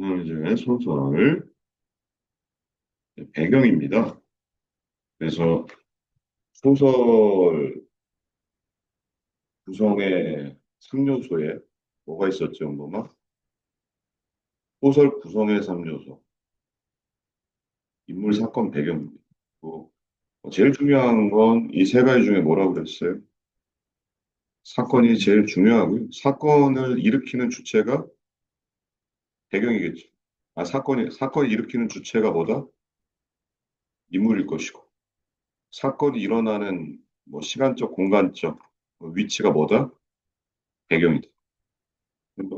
이제 소설 배경입니다. 그래서 소설 구성의 3요소에 뭐가 있었죠, 엄마? 소설 구성의 3요소, 인물, 사건, 배경입니다. 뭐, 제일 중요한 건 이 세 가지 중에 뭐라고 그랬어요? 사건이 제일 중요하고요. 사건을 일으키는 주체가 배경이겠죠. 사건이 일으키는 주체가 뭐다? 인물일 것이고, 사건이 일어나는 뭐 시간적, 공간적 위치가 뭐다? 배경이다.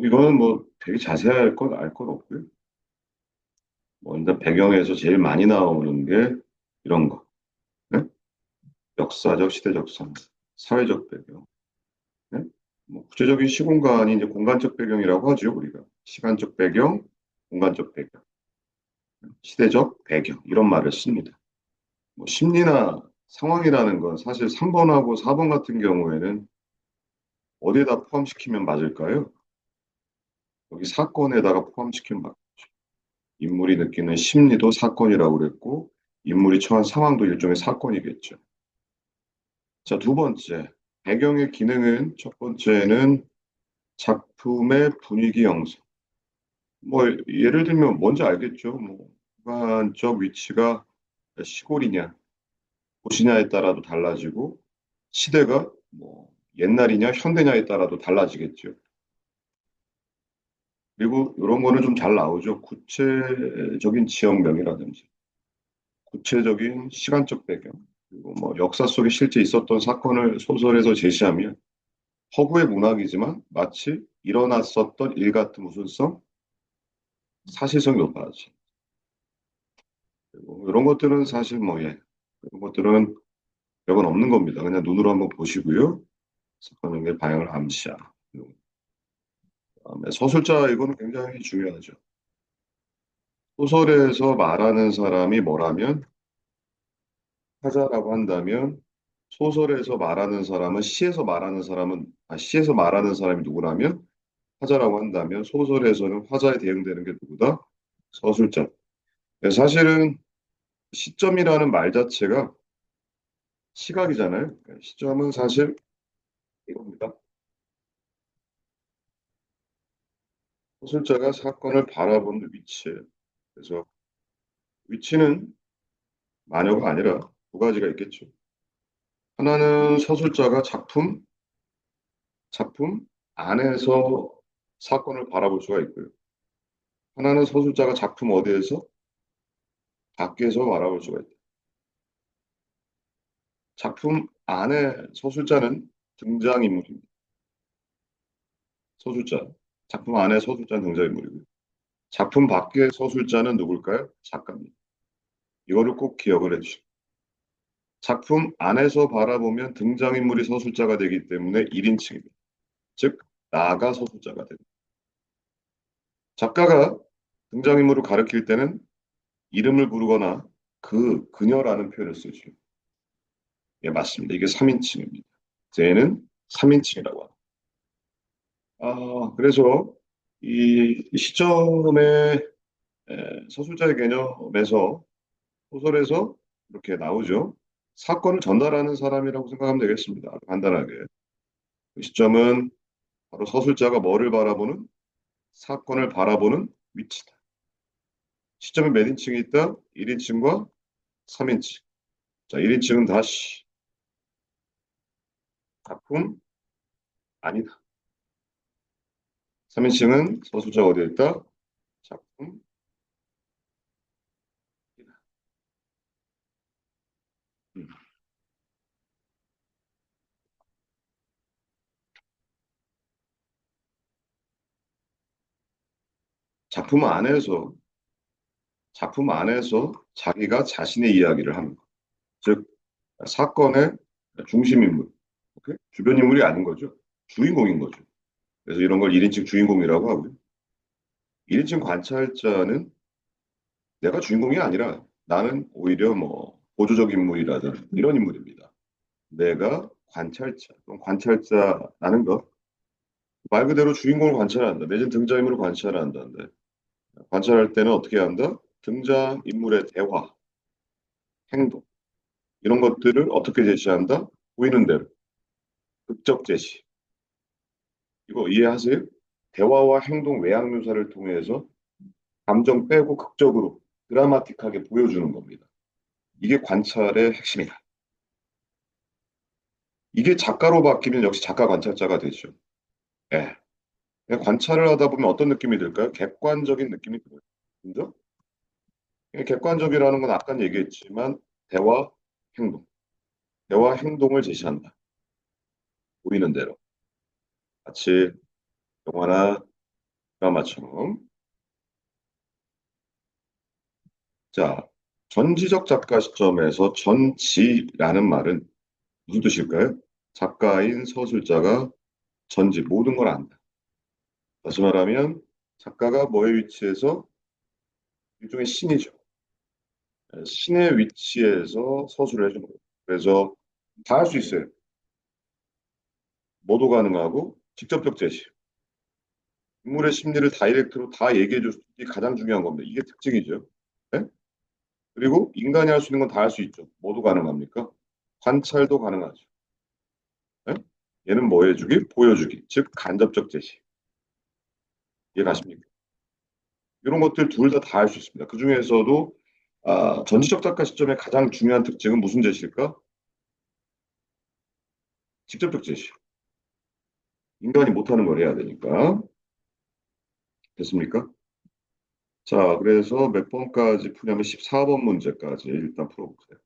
이거는 뭐 되게 자세할 건 알 건 없고요. 뭐 일단 배경에서 제일 많이 나오는 게 이런 거. 네? 역사적, 시대적 상, 사회적 배경. 네? 뭐 구체적인 시공간이 이제 공간적 배경이라고 하죠, 우리가. 시간적 배경, 공간적 배경, 시대적 배경 이런 말을 씁니다. 뭐 심리나 상황이라는 건 사실 3번하고 4번 같은 경우에는 어디에다 포함시키면 맞을까요? 여기 사건에다가 포함시키면 맞죠. 인물이 느끼는 심리도 사건이라고 그랬고, 인물이 처한 상황도 일종의 사건이겠죠. 자, 두 번째, 배경의 기능은 첫 번째는 작품의 분위기 형성. 뭐, 예를 들면 뭔지 알겠죠? 뭐, 주관적 위치가 시골이냐, 도시냐에 따라도 달라지고, 시대가 뭐, 옛날이냐, 현대냐에 따라도 달라지겠죠. 그리고 이런 거는 좀 잘 나오죠. 구체적인 지역명이라든지. 구체적인 시간적 배경, 그리고 뭐 역사 속에 실제 있었던 사건을 소설에서 제시하면 허구의 문학이지만 마치 일어났었던 일 같은 무슨성, 사실성이 높아지. 그리고 이런 것들은 사실 뭐 예, 이런 것들은 별건 없는 겁니다. 그냥 눈으로 한번 보시고요. 사건의 방향을 암시하는. 그다음에 서술자 이거는 굉장히 중요하죠. 소설에서 말하는 사람이 뭐라면 화자라고 한다면 소설에서 말하는 사람은 시에서 말하는 사람이 누구라면 화자라고 한다면 소설에서는 화자에 대응되는 게 누구다? 서술자. 사실은 시점이라는 말 자체가 시각이잖아요. 시점은 사실 이겁니다. 서술자가 사건을 바라보는 위치예요. 그래서 위치는 마녀가 아니라 두 가지가 있겠죠. 하나는 서술자가 작품 안에서 사건을 바라볼 수가 있고요. 하나는 서술자가 작품 어디에서 밖에서 바라볼 수가 있다. 작품 안에 서술자는 등장인물입니다. 서술자. 작품 안에 서술자는 등장인물이고요. 작품 밖의 서술자는 누굴까요? 작가입니다. 이거를 꼭 기억을 해주시고. 작품 안에서 바라보면 등장인물이 서술자가 되기 때문에 1인칭입니다. 즉, 나가 서술자가 됩니다. 작가가 등장인물을 가리킬 때는 이름을 부르거나 그녀라는 표현을 쓰죠. 예, 맞습니다. 이게 3인칭입니다. 쟤는 3인칭이라고 합니다. 그래서 이 시점의 서술자의 개념에서 소설에서 이렇게 나오죠. 사건을 전달하는 사람이라고 생각하면 되겠습니다. 아주 간단하게. 그 시점은 바로 서술자가 뭐를 바라보는 사건을 바라보는 위치다. 시점에 몇 인칭이 있다? 1인칭과 3인칭. 자, 1인칭은 다시 작품 아니다. 3인칭은 서술자가 어디에 있다? 작품. 음. 작품 안에서 작품 안에서 자기가 자신의 이야기를 합니다. 즉 사건의 중심 인물, 오케이? 주변 인물이 아닌 거죠. 주인공인 거죠. 그래서 이런 걸 1인칭 주인공이라고 하고요. 1인칭 관찰자는 내가 주인공이 아니라 나는 오히려 뭐 보조적 인물이라든 이런 인물입니다. 내가 관찰자, 그럼 관찰자라는 것, 말 그대로 주인공을 관찰한다. 내진 등장인물을 관찰한다는데 관찰할 때는 어떻게 한다? 등장 인물의 대화, 행동, 이런 것들을 어떻게 제시한다? 보이는 대로. 극적 제시. 이거 이해하세요? 대화와 행동 외양 묘사를 통해서 감정 빼고 극적으로 드라마틱하게 보여주는 겁니다. 이게 관찰의 핵심이다. 이게 작가로 바뀌면 역시 작가 관찰자가 되죠. 예. 그냥 관찰을 하다 보면 어떤 느낌이 들까요? 객관적인 느낌이 들어요. 그죠? 객관적이라는 건 아까 얘기했지만 대화, 행동. 대화, 행동을 제시한다. 보이는 대로. 마치 영화나 드라마처럼. 자, 전지적 작가 시점에서 전지라는 말은 무슨 뜻일까요? 작가인 서술자가 전지 모든 걸 안다. 다시 말하면 작가가 뭐의 위치에서 일종의 신이죠. 신의 위치에서 서술을 해주는 거예요. 그래서 다 할 수 있어요. 모두 가능하고 직접적 제시. 인물의 심리를 다이렉트로 다 얘기해 줄 수 있는 게 가장 중요한 겁니다. 이게 특징이죠. 네? 그리고 인간이 할 수 있는 건 다 할 수 있죠. 모두 가능합니까? 관찰도 가능하죠. 네? 얘는 뭐 해주기? 보여주기. 즉 간접적 제시. 이해가십니까? 이런 것들 둘 다 할 수 있습니다. 그 중에서도 전지적 작가 시점의 가장 중요한 특징은 무슨 제시일까? 직접적 제시. 인간이 못하는 걸 해야 되니까. 됐습니까? 자, 그래서 몇 번까지 푸냐면 14번 문제까지 일단 풀어보세요.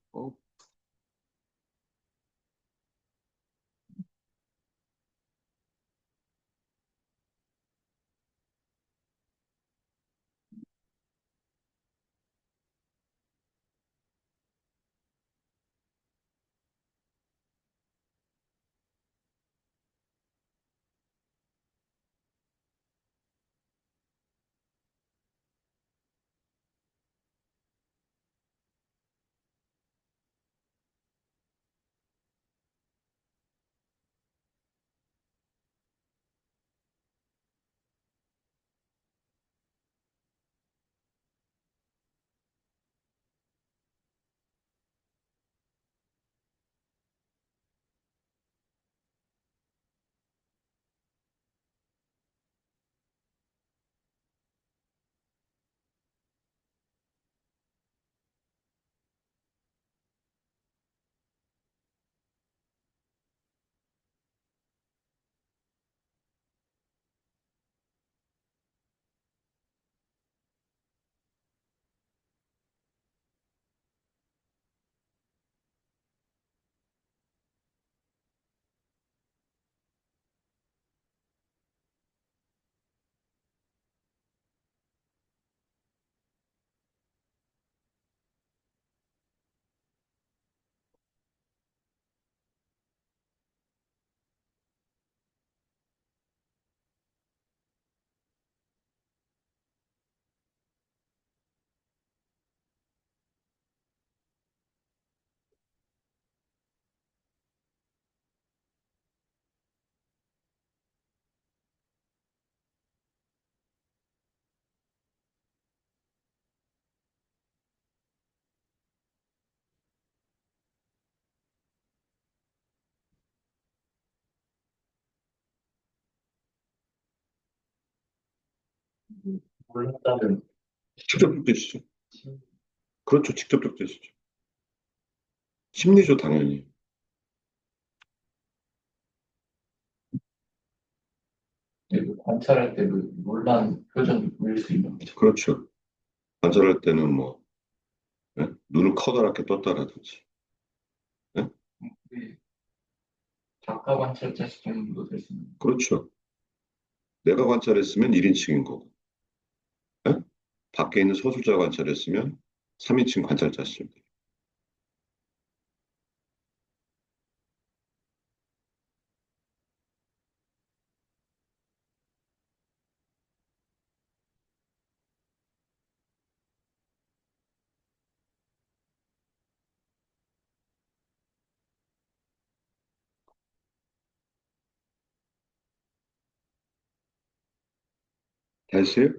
몰랐다는 직접적 제시죠. 그렇죠. 직접적 제시죠. 심리죠, 당연히. 관찰할 때 그 놀란 표정이 보일 수 있는 거죠. 그렇죠. 관찰할 때는 뭐 눈을 커다랗게 떴다라든지. 예? 그게 작가 관찰자 시점도 될 수 있는 거죠. 그렇죠. 내가 관찰했으면 1인칭인 거고. 예? 밖에 있는 서술자 관찰했으면 3인칭 관찰자입니다. 다시요?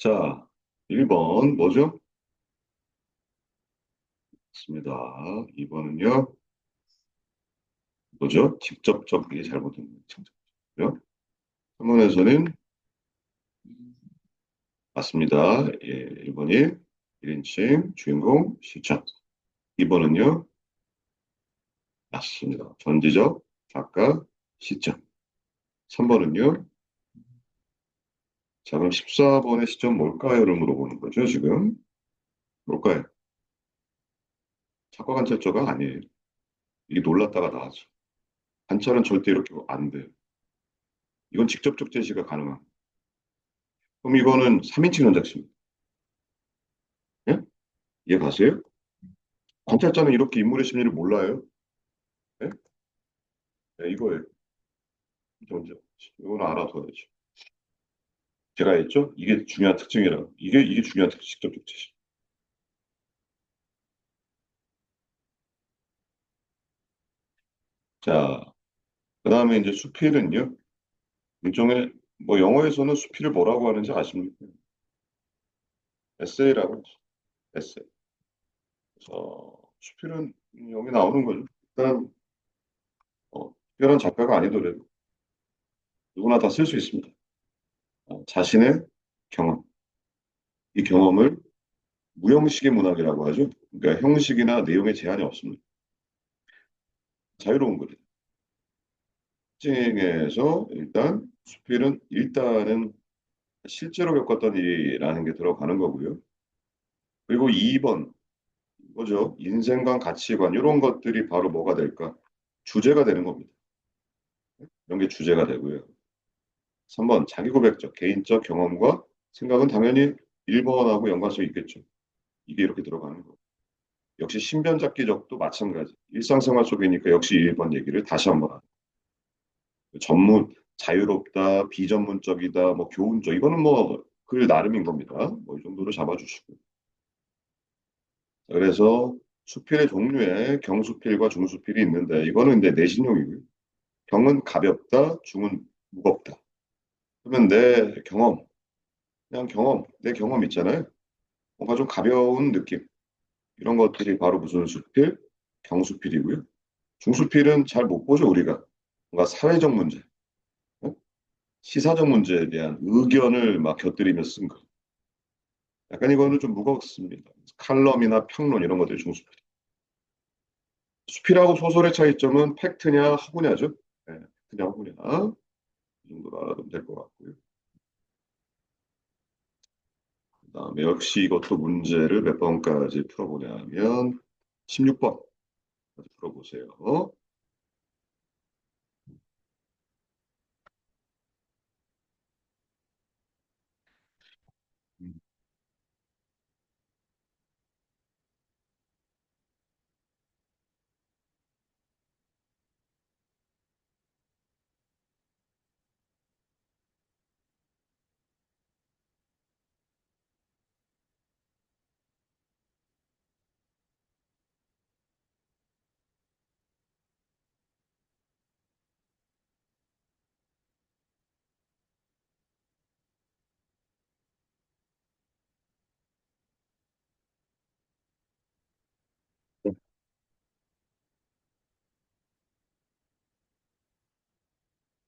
자, 1번 뭐죠? 맞습니다. 2번은요, 뭐죠? 직접적이 잘못된 거죠. 3번에서는 맞습니다. 예, 1번이 1인칭 주인공 시점. 2번은요, 맞습니다. 전지적 작가 시점. 3번은요, 자, 그럼 14번의 시점 뭘까요?를 물어보는 거죠, 지금. 뭘까요? 작가 관찰자가 아니에요. 이게 놀랐다가 나왔죠. 관찰은 절대 이렇게 안 돼요. 이건 직접적 제시가 가능한. 그럼 이거는 3인칭 원작식입니다. 예? 이해 가세요? 관찰자는 이렇게 인물의 심리를 몰라요. 예? 네, 이거예요. 이게 먼저. 이거는 알아둬야죠. 제가 했죠? 이게 중요한 특징이라고. 이게 중요한 특징, 직접적 제시. 자, 그 다음에 이제 수필은요. 일종의, 뭐 영어에서는 수필을 뭐라고 하는지 아십니까? 에세이라고 하죠. 에세이. 그래서 수필은 여기 나오는 거죠. 일단, 특별한 작가가 아니더라도 누구나 다 쓸 수 있습니다. 자신의 경험. 이 경험을 무형식의 문학이라고 하죠. 그러니까 형식이나 내용에 제한이 없습니다. 자유로운 거죠. 특징에서 일단 수필은 일단은 실제로 겪었던 일이라는 게 들어가는 거고요. 그리고 2번 뭐죠? 인생관, 가치관 이런 것들이 바로 뭐가 될까? 주제가 되는 겁니다. 이런 게 주제가 되고요. 3번 자기 고백적, 개인적 경험과 생각은 당연히 1번하고 연관성이 있겠죠. 이게 이렇게 들어가는 거. 역시 신변잡기적도 마찬가지. 일상생활 속이니까 역시 1번 얘기를 다시 한번 하는. 전문, 자유롭다, 비전문적이다, 뭐 교훈적 이거는 뭐 글 나름인 겁니다. 뭐 이 정도로 잡아주시고. 그래서 수필의 종류에 경수필과 중수필이 있는데 이거는 이제 내신용이고요. 경은 가볍다, 중은 무겁다. 그러면 내 경험, 그냥 경험, 내 경험 있잖아요. 뭔가 좀 가벼운 느낌. 이런 것들이 바로 무슨 수필? 경수필이고요. 중수필은 잘 못 보죠, 우리가. 뭔가 사회적 문제, 어? 시사적 문제에 대한 의견을 막 곁들이며 쓴 거. 약간 이거는 좀 무겁습니다. 칼럼이나 평론 이런 것들이 중수필. 수필하고 소설의 차이점은 팩트냐 허구냐죠. 네, 팩트냐 허구냐. 이 정도로 알아두면 될 것 같고요. 그다음에 역시 이것도 문제를 몇 번까지 풀어보냐면 16번 풀어보세요. 음,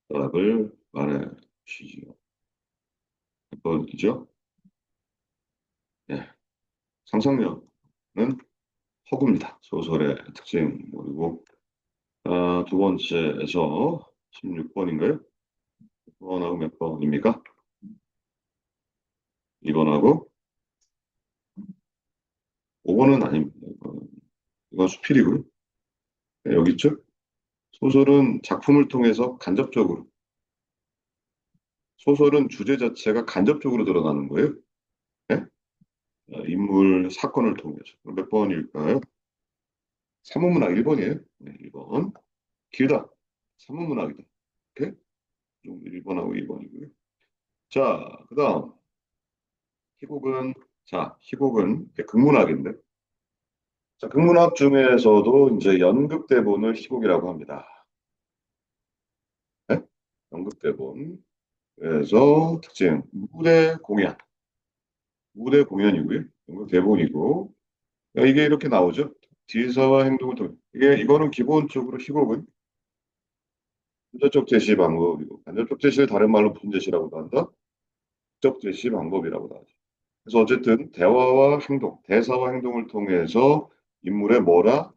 답을 말해 주시죠. 몇 번이죠? 네, 상상력은 허구입니다. 소설의 특징 그리고 두 번째에서 16번인가요? 2번하고 몇 번입니까? 2번하고 5번은 아닙니다. 이건 수필이고요. 네, 여기 있죠? 소설은 작품을 통해서 간접적으로 소설은 주제 자체가 간접적으로 들어가는 거예요. 네? 인물, 사건을 통해서. 몇 번일까요? 산문문학 1번이에요. 네, 1번. 길다. 산문문학이다. 오케이? 1번하고 2번이고요. 자, 그 다음. 희곡은, 자, 희곡은 이제 극문학인데. 자, 극문학 중에서도 이제 연극대본을 희곡이라고 합니다. 네? 연극대본. 그래서 특징, 무대 공연. 무대 공연이고요. 연극 대본이고. 이게 이렇게 나오죠. 대사와 행동을 통해. 이거는 기본적으로 희곡은 간접적 제시 방법이고, 간접적 제시를 다른 말로 무슨 제시라고도 한다? 직접 제시 방법이라고도 하죠. 그래서 어쨌든 대화와 행동, 대사와 행동을 통해서 인물의 뭐라,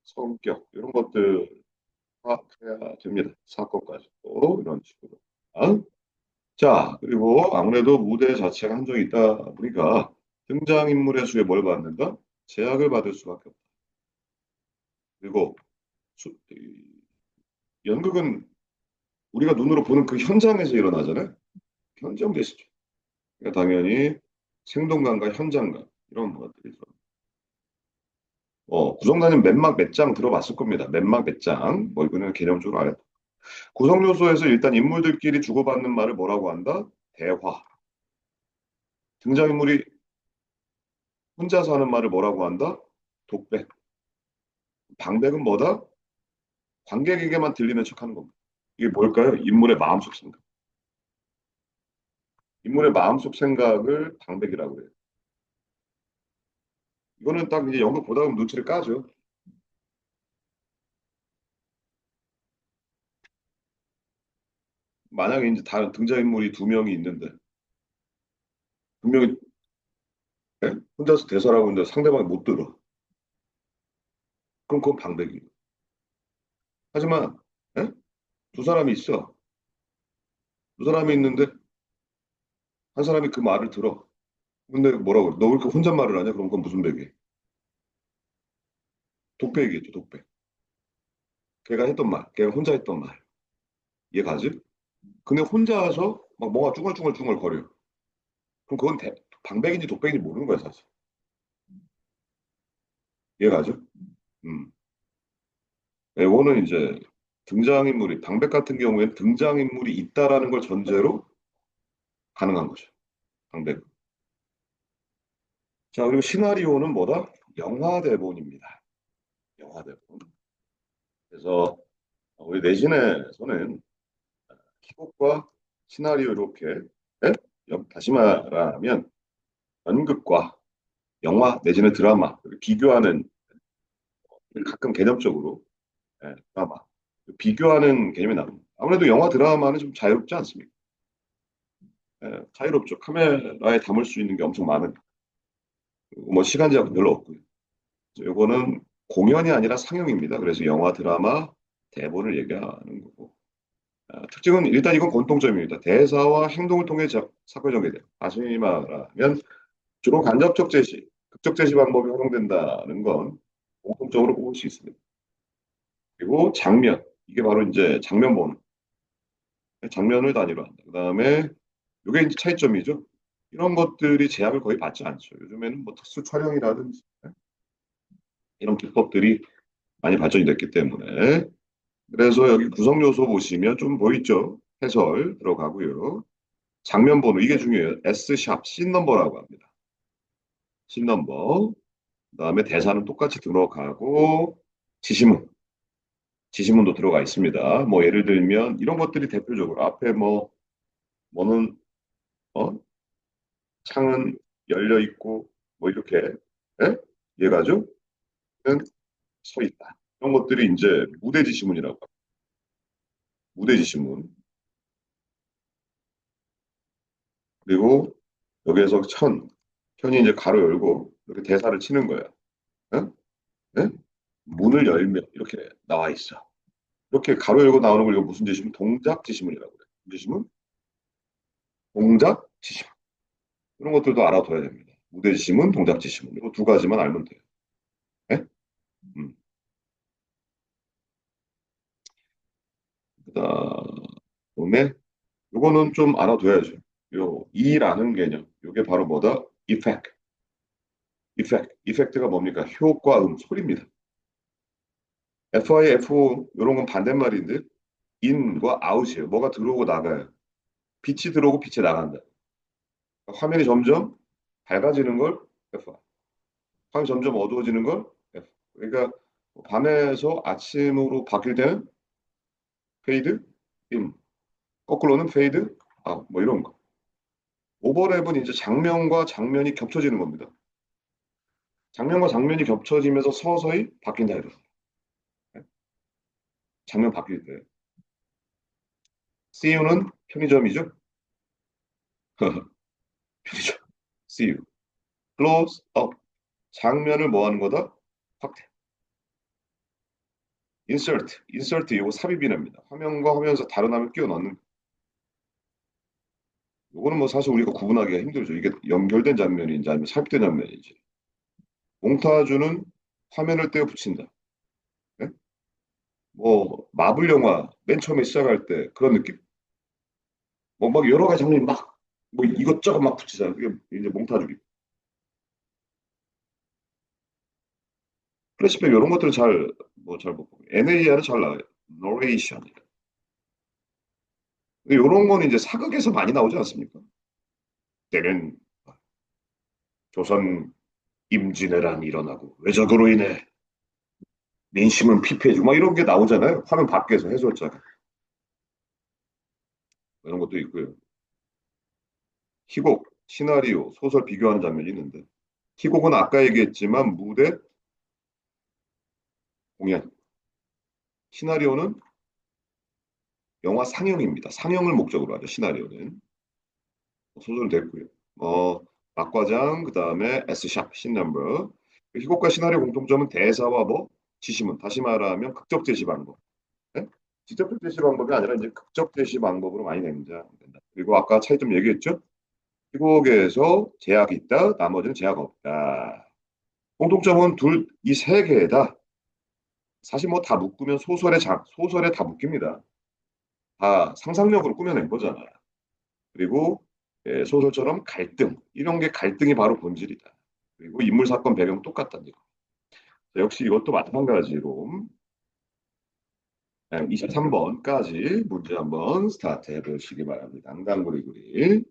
성격 이런 것들 파악해야 됩니다. 사건까지 또 이런 식으로. 아? 자, 그리고 아무래도 무대 자체가 한정이 있다 보니까 등장인물의 수에 뭘 받는다? 제약을 받을 수밖에 없다. 그리고 연극은 우리가 눈으로 보는 그 현장에서 일어나잖아요. 현장 제시죠. 그러니까 당연히 생동감과 현장감 이런 것들이 들어. 구성단은 몇막 몇 장 들어봤을 겁니다. 몇막 몇 장. 뭐 이거는 개념적으로 알아요. 구성 요소에서 일단 인물들끼리 주고받는 말을 뭐라고 한다? 대화. 등장인물이 혼자서 하는 말을 뭐라고 한다? 독백. 방백은 뭐다? 관객에게만 들리는 척하는 겁니다. 이게 뭘까요? 인물의 마음속 생각. 인물의 마음속 생각을 방백이라고 해요. 이거는 딱 이제 연극 보다 보면 눈치를 까죠. 만약에 이제 다른 등장인물이 두 명이 있는데 두 명이 혼자서 대사라고 있는데 상대방이 못 들어. 그럼 그건 방백이에요. 하지만 예? 두 사람이 있어. 두 사람이 있는데 한 사람이 그 말을 들어. 근데 뭐라고 그래? 너 왜 이렇게 혼잣말을 하냐? 그럼 그건 무슨 백이에요? 독백이겠죠, 독백. 걔가 했던 말, 걔가 혼자 했던 말. 이해 가지? 근데 혼자서 막 뭐가 쭈글쭈글쭈글 거려. 그럼 그건 방백인지 독백인지 모르는 거야, 사실. 이해 가죠? 음. 이거는 이제 등장인물이, 방백 같은 경우에는 등장인물이 있다라는 걸 전제로 가능한 거죠. 방백. 자, 그리고 시나리오는 뭐다? 영화 대본입니다. 영화 대본. 그래서 우리 내신에서는 희곡과 시나리오 이렇게 예? 다시 말하면 연극과 영화 내지는 드라마 비교하는 가끔 개념적으로 드라마 비교하는 개념이 나옵니다. 아무래도 영화 드라마는 좀 자유롭지 않습니까? 자유롭죠. 카메라에 담을 수 있는 게 엄청 많은 뭐 시간 제약은 별로 없고요. 요거는 공연이 아니라 상영입니다. 그래서 영화 드라마 대본을 얘기하는 거고 특징은 일단 이건 공통점입니다. 대사와 행동을 통해 사건이 전개돼요. 다시 말하면 주로 간접적 제시, 극적 제시 방법이 활용된다는 건 공통적으로 볼 수 있습니다. 그리고 장면, 이게 바로 이제 장면 보는, 장면을 단위로 한다. 그 다음에 이게 이제 차이점이죠. 이런 것들이 제약을 거의 받지 않죠. 요즘에는 뭐 특수 촬영이라든지 이런 기법들이 많이 발전이 됐기 때문에 그래서 여기 구성 요소 보시면 좀 보이죠? 해설 들어가고요. 장면 번호 이게 중요해요. S샵, 씬 넘버라고 합니다. 씬 넘버. 그다음에 대사는 똑같이 들어가고 지시문, 지시문도 들어가 있습니다. 뭐 예를 들면 이런 것들이 대표적으로 앞에 뭐는 어? 창은 열려 있고 뭐 이렇게 예? 얘가죠? 서 있다. 이런 것들이 이제 무대 지시문이라고 합니다. 무대 지시문. 그리고 여기에서 현이 이제 가로 열고 이렇게 대사를 치는 거예요. 예? 예? 문을 열면 이렇게 나와 있어. 이렇게 가로 열고 나오는 걸 이거 무슨 지시문? 동작 지시문이라고 그래요. 지시문? 동작 지시문. 이런 것들도 알아둬야 됩니다. 무대 지시문, 동작 지시문. 이거 두 가지만 알면 돼요. 예? 음. 그다음에 요거는 좀 알아둬야죠. 요 이라는 개념. 요게 바로 뭐다? 이펙트. 이펙트. 이펙트가 뭡니까? 효과음, 소리입니다. FI, FO 요런 건 반대말인데 인과 아웃이에요. 뭐가 들어오고 나가요. 빛이 들어오고 빛이 나간다. 화면이 점점 밝아지는 걸 F. 화면이 점점 어두워지는 걸 F. 그러니까 밤에서 아침으로 바뀔 때는 페이드 인, 거꾸로는 페이드 아웃, 뭐 이런 거. 오버랩은 이제 장면과 장면이 겹쳐지는 겁니다. 장면과 장면이 겹쳐지면서 서서히 바뀐다 이거죠. 네? 장면 바뀔 때. See you는 편의점이죠. 편의점. See you. Close up. 장면을 뭐 하는 거다? 확대. Insert. Insert 이거 삽입이랍니다. 화면과 화면에서 다른 화면 끼워 넣는. 이거는 뭐 사실 우리가 구분하기가 힘들죠. 이게 연결된 장면인지 아니면 삽입된 장면인지. 몽타주는 화면을 떼어 붙인다. 네? 뭐 마블 영화 맨 처음에 시작할 때 그런 느낌? 뭐 막 여러 가지 장면이 막 뭐 이것저것 막 붙이잖아. 그게 이제 몽타주기. 플래시백 이런 것들은 잘 못 보고. NAR은 잘 나와요. 노레이션. 이런 건 이제 사극에서 많이 나오지 않습니까? 때는 조선 임진왜란이 일어나고 왜적으로 인해 민심은 피폐해지고 막 이런 게 나오잖아요. 화면 밖에서 해설자가. 이런 것도 있고요. 희곡, 시나리오, 소설 비교하는 장면이 있는데 희곡은 아까 얘기했지만 무대, 공연, 시나리오는 영화 상영입니다. 상영을 목적으로 하죠. 시나리오는. 소설은 됐고요. 막과장, 그 다음에 S샵, 신넘버. 희곡과 시나리오 공통점은 대사와 뭐 지시문. 다시 말하면 극적 제시 방법. 네? 직접적 제시 방법이 아니라 이제 극적 제시 방법으로 많이 된다. 그리고 아까 차이점 얘기했죠? 희곡에서 제약이 있다. 나머지는 제약 없다. 공통점은 이 세 개다. 사실 뭐 다 묶으면 소설에 다 묶입니다. 다 상상력으로 꾸며낸 거잖아요. 그리고 소설처럼 갈등, 이런 게 갈등이 바로 본질이다. 그리고 인물 사건 배경 똑같다는 거. 역시 이것도 마찬가지로 23번까지 문제 한번 스타트 해보시기 바랍니다. 앙당구리구리.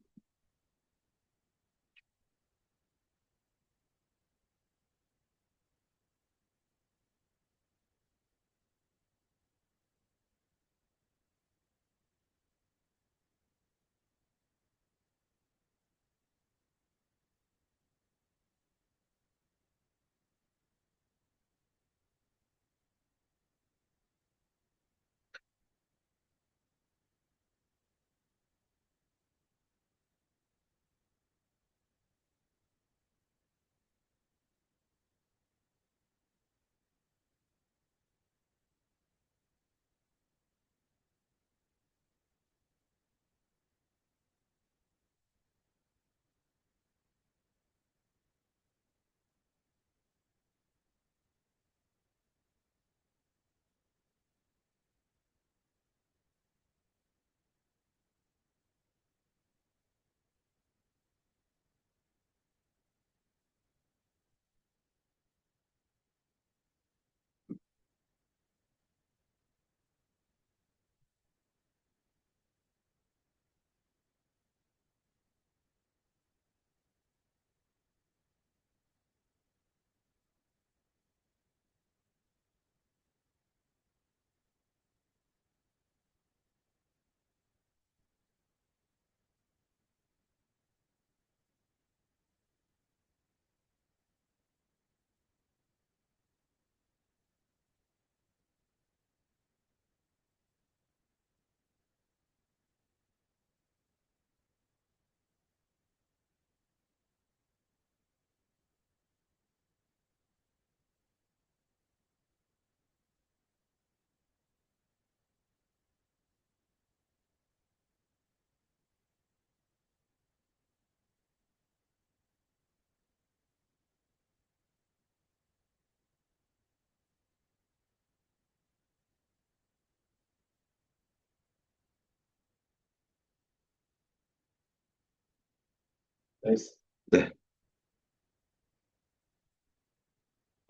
나이스. 네,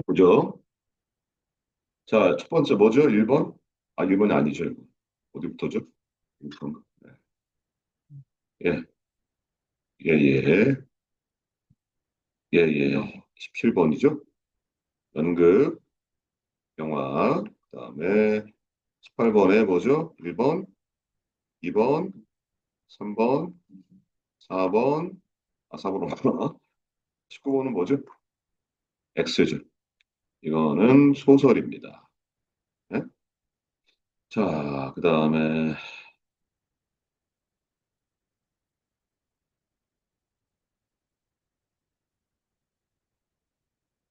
보죠. 자, 첫 번째 뭐죠? 1번? 아, 1번이 아니죠. 1번. 어디부터죠? 1번. 예, 예, 예, 예, 예. 17번이죠? 연극, 영화. 그다음에 18번에 뭐죠? 1번, 2번, 3번, 4번, 4번으로 가나? 19번은 뭐죠? X죠. 이거는 소설입니다. 네? 자, 그 다음에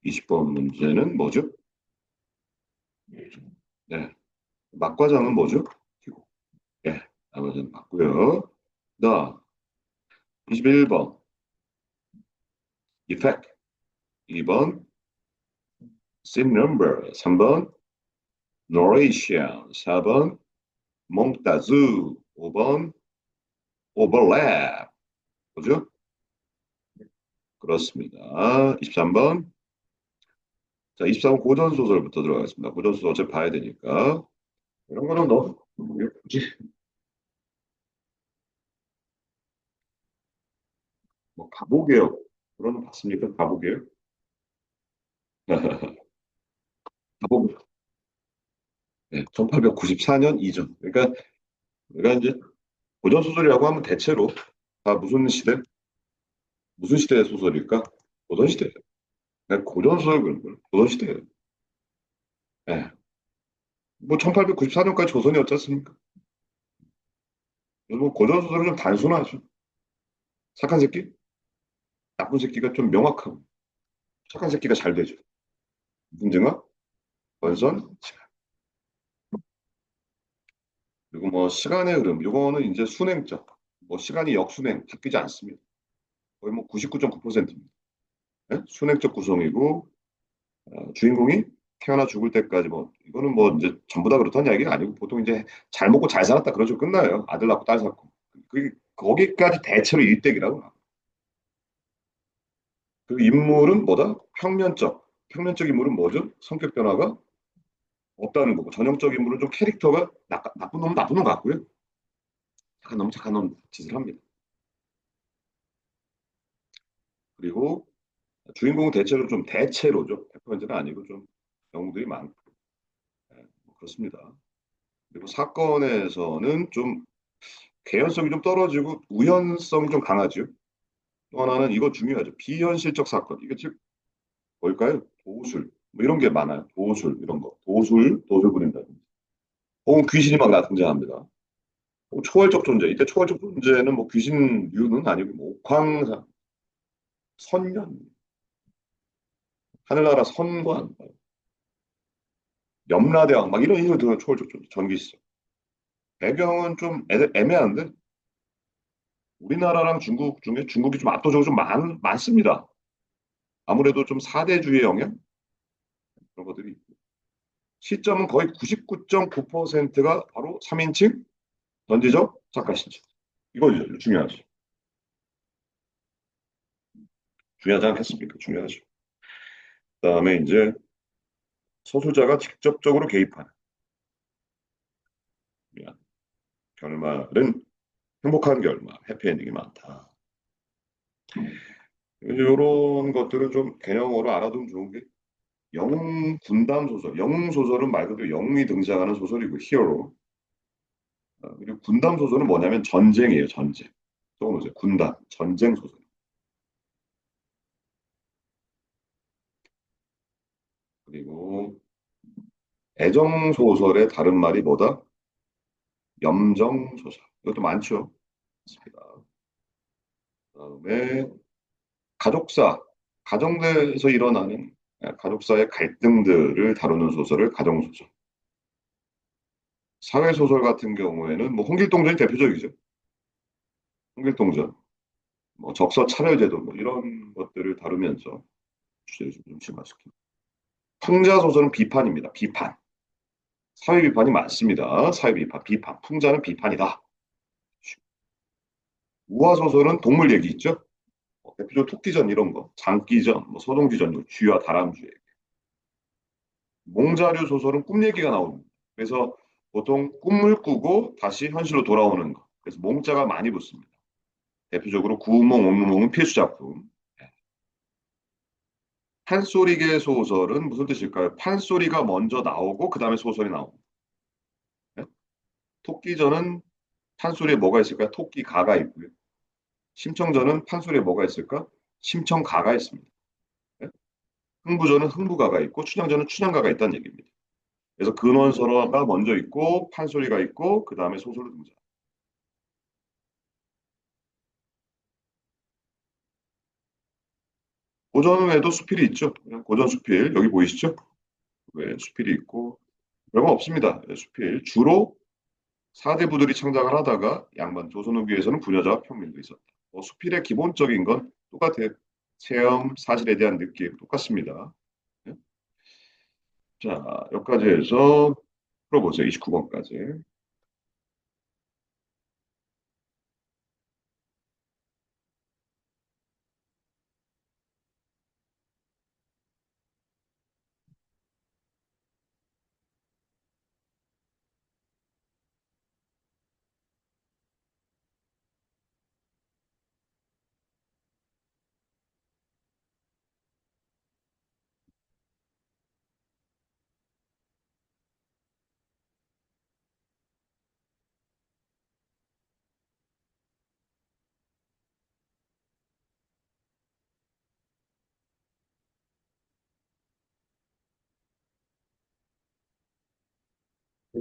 20번 문제는 뭐죠? 네. 막과장은 뭐죠? 기고. 예, 나머지는 맞고요. 나 21번 effect, 2번 scene number, 3번 narration, 4번 몽타주, 5번 overlap. 뭐죠? 그렇습니다. 23번. 자, 23번 고전소설부터 들어가겠습니다. 고전소설 어차피 봐야 되니까. 이런 거는 굳이 뭐 가보게요. 그런 거 봤습니까? 가보게요. 가보, 네, 1894년 이전. 그러니까 이제 고전소설이라고 하면 대체로 다 무슨 시대의 소설일까? 고전시대. 그냥 고전소설 그런 거 고전시대. 예. 뭐 1894년까지 조선이었지 않습니까? 그래서 뭐 고전소설은 좀 단순하죠. 착한 새끼, 나쁜 새끼가 좀 명확하고 착한 새끼가 잘 되죠. 문증아, 원선, 그리고 뭐 시간의 흐름, 이거는 이제 순행적. 뭐 시간이 역순행, 바뀌지 않습니다. 거의 뭐 99.9%입니다. 순행적 구성이고 주인공이 태어나 죽을 때까지 뭐 이거는 뭐 이제 전부 다 그렇다는 이야기가 아니고 보통 이제 잘 먹고 잘 살았다 그러죠. 끝나요. 아들 낳고 딸 낳고. 거기까지 대체로 일대기라고. 그 인물은 뭐다? 평면적 인물은 뭐죠? 성격 변화가 없다는 거고 전형적 인물은 좀 캐릭터가 나쁜 놈은 나쁜 놈 같고요. 착한 놈은 착한 놈 짓을 합니다. 그리고 주인공은 대체로 좀 대체로죠. 100%는 아니고 좀 경우들이 많고 뭐 그렇습니다. 그리고 사건에서는 좀 개연성이 좀 떨어지고 우연성이 좀 강하죠. 또 하나는 이거 중요하죠. 비현실적 사건. 이게 즉 뭘까요? 도술. 뭐 이런 게 많아요. 도술 이런 거. 도술 부린다든지. 혹은 귀신이 막 등장합니다. 초월적 존재. 이때 초월적 존재는 뭐 귀신류는 아니고 뭐 옥황사, 선년, 하늘나라 선관, 염라대왕 막 이런 들은 초월적 존재. 전기시. 배경은 좀 애매한데 우리나라랑 중국 중에 중국이 좀 압도적으로 좀 많습니다. 아무래도 좀 사대주의 영향 그런 것들이 있고. 시점은 거의 99.9%가 바로 3인칭 전지적 작가 신청. 이거 중요하죠. 중요하지 않겠습니까? 중요하죠. 그다음에 이제 소수자가 직접적으로 개입하는 결말은 행복한 결말, 해피엔딩이 많다. 이런 것들을 좀 개념으로 알아두면 좋은 게 영웅 군담 소설. 영웅 소설은 말 그대로 영웅이 등장하는 소설이고 히어로. 그리고 군담 소설은 뭐냐면 전쟁이에요, 전쟁. 떠오르세요. 군담, 전쟁 소설. 그리고 애정 소설의 다른 말이 뭐다? 염정 소설. 이것도 많죠. 맞습니다. 그다음에 가족사, 가정내에서 일어나는 가족사의 갈등들을 다루는 소설을 가정소설. 사회소설 같은 경우에는 뭐 홍길동전이 대표적이죠. 홍길동전, 뭐 적서차별제도 뭐 이런 것들을 다루면서 주제를 좀 심화시킵니다. 풍자소설은 비판입니다. 비판. 사회 비판이 많습니다. 사회 비판, 비판. 풍자는 비판이다. 우화소설은 동물 얘기 있죠? 대표적으로 토끼전 이런 거, 장기전, 뭐 서동지전, 쥐와 다람쥐. 몽자류 소설은 꿈 얘기가 나옵니다. 그래서 보통 꿈을 꾸고 다시 현실로 돌아오는 거. 그래서 몽자가 많이 붙습니다. 대표적으로 구운몽, 옥루몽은 필수 작품. 판소리계 소설은 무슨 뜻일까요? 판소리가 먼저 나오고 그 다음에 소설이 나옵니다. 네? 토끼전은 판소리에 뭐가 있을까요? 토끼 가가 있고요. 심청전은 판소리에 뭐가 있을까? 심청가가 있습니다. 예? 흥부전은 흥부가가 있고 춘향전은 춘향가가 있다는 얘기입니다. 그래서 근원서가 먼저 있고 판소리가 있고 그 다음에 소설로 등장. 고전에도 수필이 있죠. 고전 수필 여기 보이시죠? 네, 수필이 있고 별거 없습니다. 네, 수필 주로 사대부들이 창작을 하다가 양반 조선 후기에서는 부녀자와 평민도 있었다. 수필의 기본적인 건 똑같아요. 체험, 사실에 대한 느낌 똑같습니다. 네? 자, 여기까지 해서 풀어보세요. 29번까지.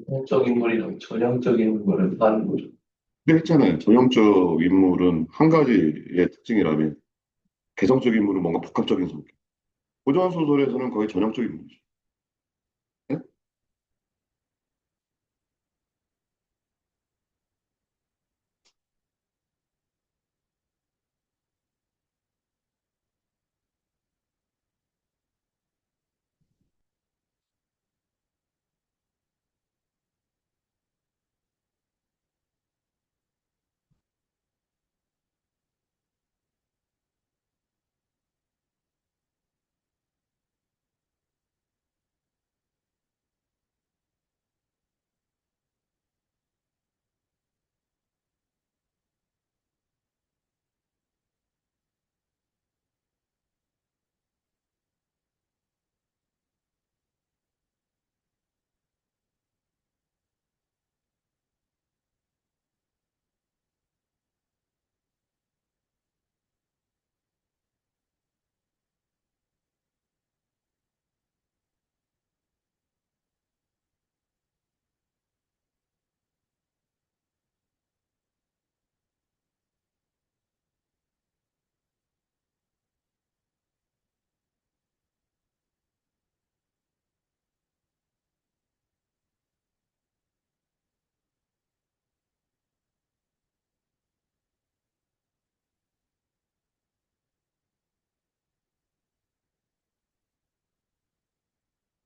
전형적 인물이랑 전형적 인물을 하는 거죠. 근데 했잖아요. 전형적 인물은 한 가지의 특징이라면 개성적 인물은 뭔가 복합적인 성격. 고전 소설에서는 거의 전형적 인물이죠. 네?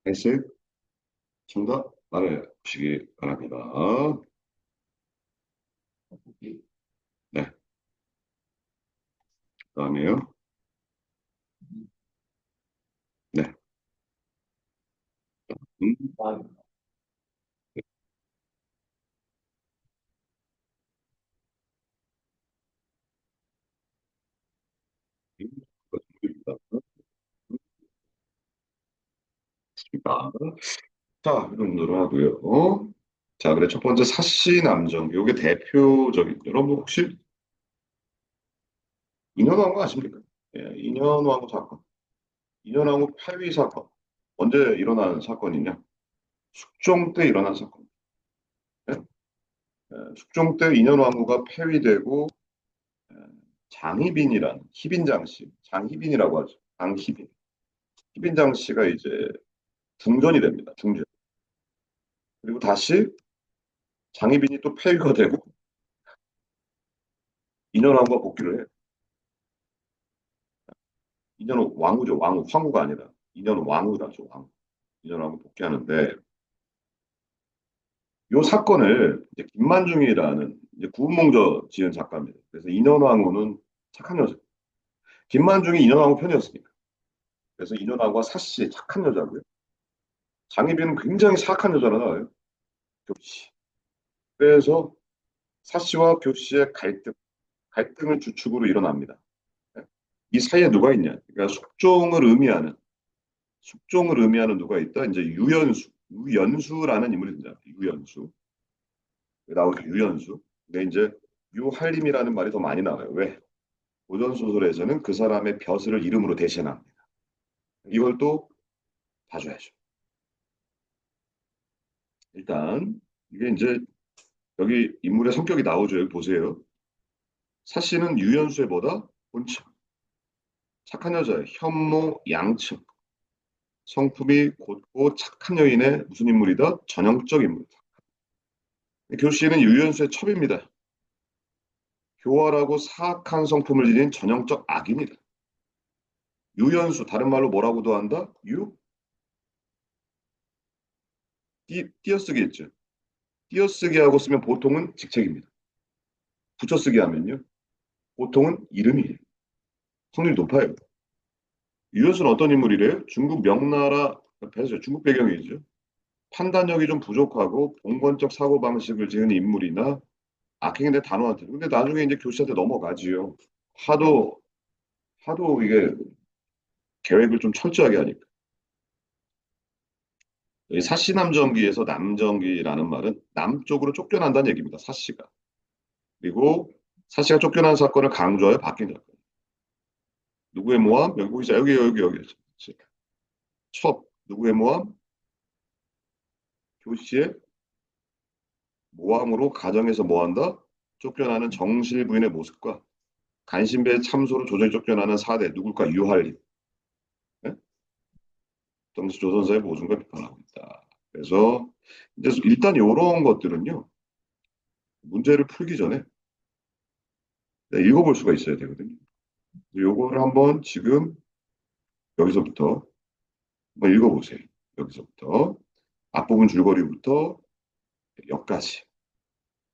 S 정답 말해주시기 바랍니다. 네, 그다음에요. 네. 음, 아, 습니다 자, 이 정도로 하고요. 자, 그래 첫 번째 사씨 남정. 요게 대표적인 여러분 혹시 인현왕후 아십니까? 예, 인현왕후 사건. 인현왕후 폐위 사건. 언제 일어난 사건이냐? 숙종 때 일어난 사건. 예? 숙종 때 인현왕후가 폐위되고 장희빈이란 희빈장 씨, 장희빈이라고 하죠. 장희빈. 희빈장 씨가 이제 중전이 됩니다. 중전. 그리고 다시 장희빈이 또 폐위가 되고 인현왕후가 복귀를 해요. 인현은 왕후죠. 왕후, 황후가 아니라 인현은 왕후라죠. 왕후. 인현왕후 복귀하는데 이 사건을 이제 김만중이라는 이제 구운몽저 지은 작가입니다. 그래서 인현왕후는 착한 여자. 김만중이 인현왕후 편이었으니까. 그래서 인현왕후가 사실 착한 여자고요. 장희빈은 굉장히 사악한 여자라 나와요. 교씨. 그래서 사씨와 교씨의 갈등을 주축으로 일어납니다. 이 사이에 누가 있냐? 그러니까 숙종을 의미하는 누가 있다? 이제 유연수라는 인물이 등장합니다. 유연수. 나오죠, 유연수. 근데 이제 유할림이라는 말이 더 많이 나와요. 왜? 고전 소설에서는 그 사람의 벼슬을 이름으로 대신합니다. 이걸 또 봐줘야죠. 일단 이게 이제 여기 인물의 성격이 나오죠. 여기 보세요. 사씨는 유연수에보다 본척, 착한 여자의 현모 양측, 성품이 곧고 착한 여인의 무슨 인물이다? 전형적 인물. 교씨는 유연수의 첩입니다. 교활하고 사악한 성품을 지닌 전형적 악인이다. 유연수, 다른 말로 뭐라고도 한다? 띄어쓰기 있죠. 띄어쓰기 하고 쓰면 보통은 직책입니다. 붙여쓰기 하면요. 보통은 이름이에요. 확률이 높아요. 유연수는 어떤 인물이래요? 중국 명나라, 배서 중국 배경이죠. 판단력이 좀 부족하고 봉건적 사고방식을 지닌 인물이나 악행인데 단호한테. 근데 나중에 이제 교씨한테 넘어가지요. 하도, 하도 이게 계획을 좀 철저하게 하니까. 이 사시남정기에서 남정기라는 말은 남쪽으로 쫓겨난다는 얘기입니다. 사시가. 그리고 사시가 쫓겨난 사건을 강조하여 바뀐 사건. 누구의 모함? 여기 보이자. 여기. 그렇지. 첩. 누구의 모함? 교씨의 모함으로 가정에서 뭐한다? 쫓겨나는 정실 부인의 모습과 간신배의 참소로 조정이 쫓겨나는 사대. 누굴까? 유할림. 네? 당시 조선사의 모순과 비판하고 있다. 그래서 이제 일단 이런 것들은요. 문제를 풀기 전에 네, 읽어볼 수가 있어야 되거든요. 요거를 한번 지금 여기서부터 한번 읽어보세요. 여기서부터 앞부분 줄거리부터 여기까지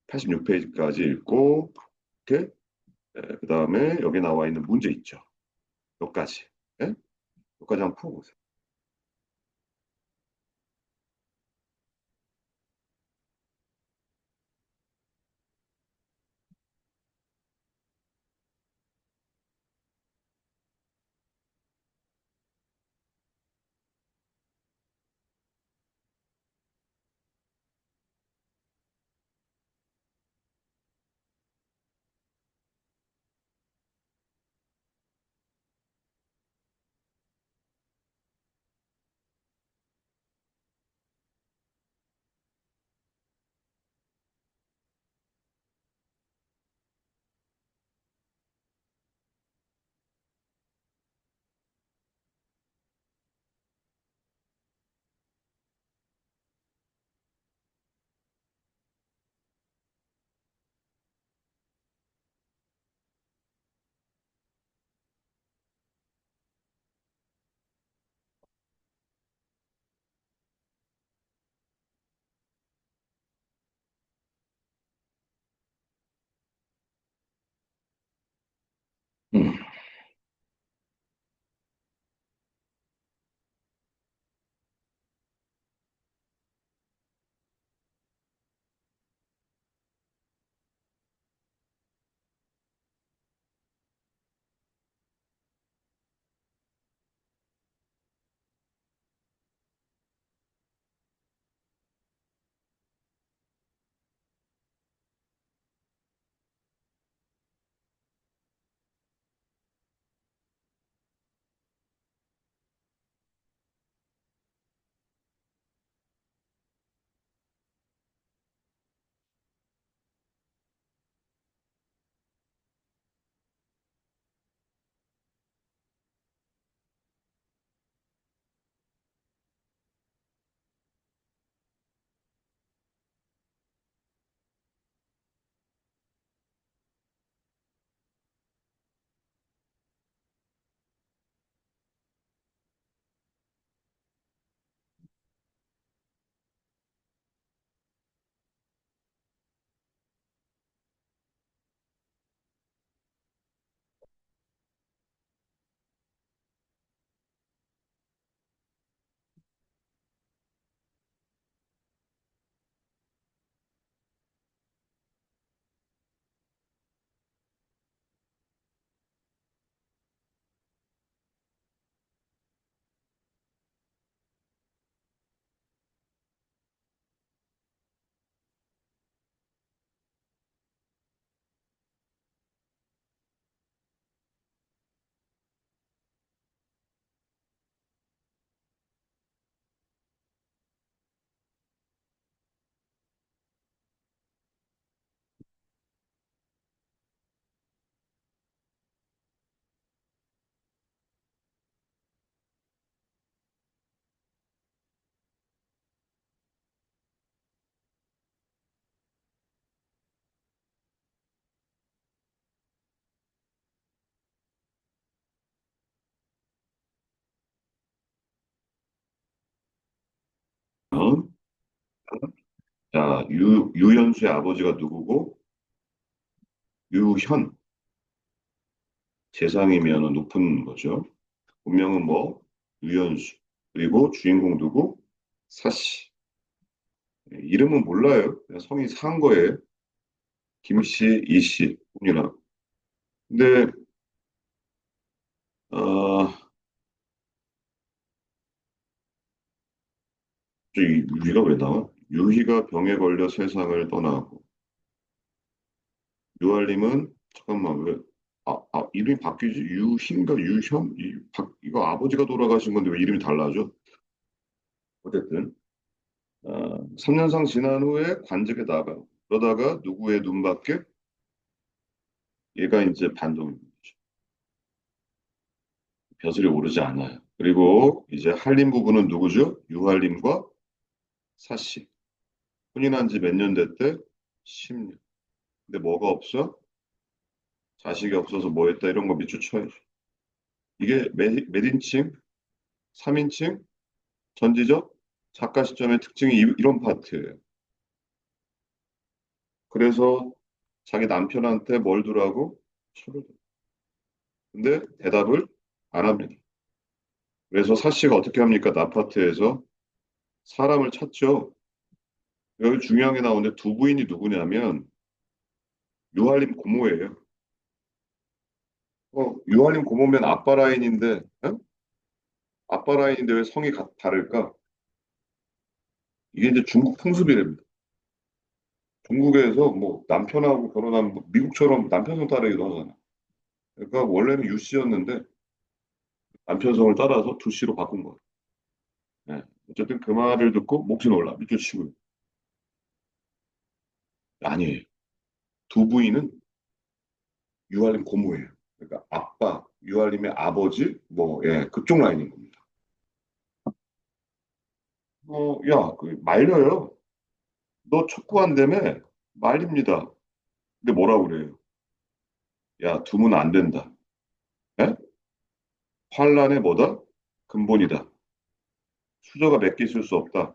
86페이지까지 읽고 이렇게 그 다음에 여기 나와 있는 문제 있죠. 여기까지 예? 여기까지 한번 풀어보세요. 음, 자, 유현수의 아버지가 누구고, 유현, 재상이면 높은 거죠. 본명은 뭐, 유현수. 그리고 주인공 누구? 사씨. 예, 이름은 몰라요. 그냥 성이 산 거예요. 김씨, 이씨, 뿐이라. 근데, 어, 유희가 왜 나와? 유희가 병에 걸려 세상을 떠나고, 유알림은, 잠깐만, 왜, 이름이 바뀌지? 유희인가 유현? 이거 아버지가 돌아가신 건데 왜 이름이 달라져? 어쨌든, 3년상 지난 후에 관직에 나가. 그러다가 누구의 눈밖에? 얘가 이제 반동입니다. 벼슬이 오르지 않아요. 그리고 이제 한림 부부는 누구죠? 유한림과 사씨. 혼인한 지 몇 년 됐대? 10년. 근데 뭐가 없어? 자식이 없어서 뭐 했다 이런 거 밑줄 쳐야지. 이게 몇 인칭? 3인칭? 전지적? 작가 시점의 특징이 이런 파트예요. 그래서 자기 남편한테 뭘 두라고? 초를 두. 근데 대답을 안 합니다. 그래서 사씨가 어떻게 합니까? 아파트에서 사람을 찾죠. 여기 중요한 게 나오는데 두 부인이 누구냐면 유한림 고모예요. 유한림 고모면 아빠 라인인데, 어? 아빠 라인인데 왜 성이 다를까? 이게 이제 중국 풍습이랍니다. 중국에서 뭐 남편하고 결혼하면 뭐 미국처럼 남편 성 따르기도 하잖아. 그러니까 원래는 유 씨였는데 남편 성을 따라서 두 씨로 바꾼 거야. 예. 어쨌든 그 말을 듣고 몫이 놀라 밑줄 치고 아니에요. 두 부인은 유한림 고모예요. 그러니까 아빠, 유한림의 아버지, 뭐, 예, 그쪽 라인인 겁니다. 야, 말려요. 너 촉구한다며? 말립니다. 근데 뭐라고 그래요? 야, 두면 안 된다. 예? 환란의 뭐다? 근본이다. 수저가 몇 개 있을 수 없다.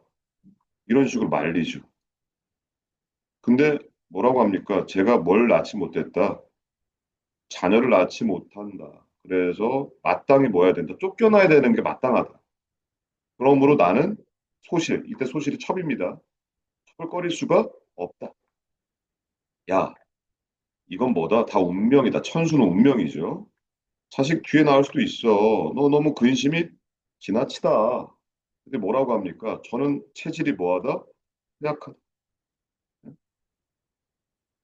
이런 식으로 말리죠. 근데 뭐라고 합니까? 제가 뭘 낳지 못했다. 자녀를 낳지 못한다. 그래서 마땅히 뭐 해야 된다. 쫓겨나야 되는 게 마땅하다. 그러므로 나는 소실, 이때 소실이 첩입니다. 첩을 꺼릴 수가 없다. 야, 이건 뭐다? 다 운명이다. 천수는 운명이죠. 자식 뒤에 나올 수도 있어. 너 너무 근심이 지나치다. 근데 뭐라고 합니까? 저는 체질이 뭐하다? 약하다.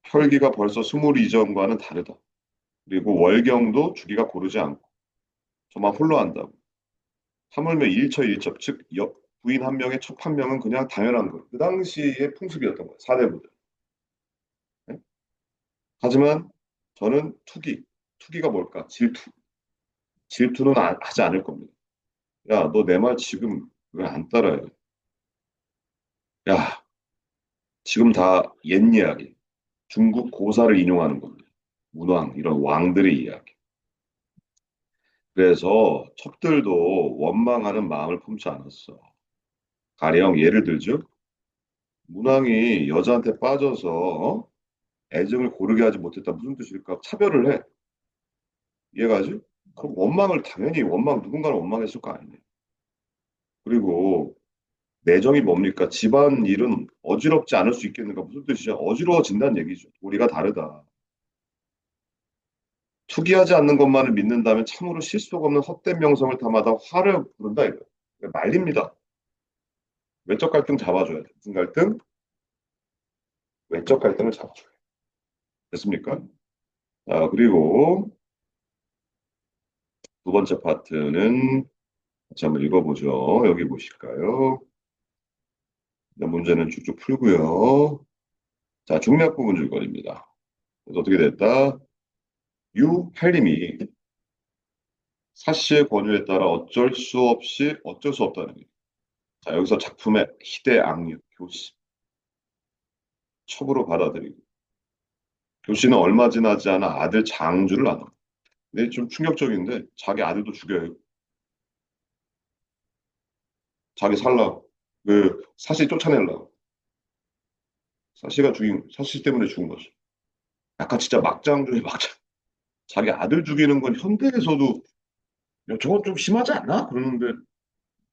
혈기가 벌써 스물 이전과는 다르다. 그리고 월경도 주기가 고르지 않고 저만 홀로 한다고. 하물며 일처일적, 즉 부인 한 명에 첩 한 명은 그냥 당연한 거예요. 그 당시의 풍습이었던 거예요. 사대부들. 하지만 저는 투기가 뭘까? 질투. 질투는 하지 않을 겁니다. 야, 너 내 말 지금 왜 안 따라해? 야, 지금 다 옛 이야기. 중국 고사를 인용하는 겁니다. 문왕, 이런 왕들의 이야기. 그래서 첩들도 원망하는 마음을 품지 않았어. 가령 예를 들죠. 문왕이 여자한테 빠져서 애정을 고르게 하지 못했다. 무슨 뜻일까? 차별을 해. 이해가지? 그럼 원망을 당연히 누군가는 원망했을 거 아니에요. 그리고 내정이 뭡니까? 집안 일은 어지럽지 않을 수 있겠는가? 무슨 뜻이야? 어지러워진다는 얘기죠. 우리가 다르다. 투기하지 않는 것만을 믿는다면 참으로 실속 없는 헛된 명성을 담아다 화를 부른다 이거예요. 말립니다. 외적 갈등 잡아줘야 돼. 무슨 갈등? 외적 갈등을 잡아줘야 돼. 됐습니까? 그리고 두 번째 파트는 같이 한번 읽어보죠. 여기 보실까요? 문제는 쭉쭉 풀고요. 자, 중략 부분 줄거리입니다. 그래서 어떻게 됐다? 유할림이 사씨의 권유에 따라 어쩔 수 없다는 거예요. 자, 여기서 작품의 희대 악력, 교시, 첩으로 받아들이고 교시는 얼마 지나지 않아 아들 장주를 낳아. 근데 좀 충격적인데 자기 아들도 죽여요. 자기 살라고. 사씨 쫓아내려고. 사씨 때문에 죽은 거지. 약간 진짜 막장 중에 막장. 자기 아들 죽이는 건 현대에서도 야, 저건 좀 심하지 않나? 그러는데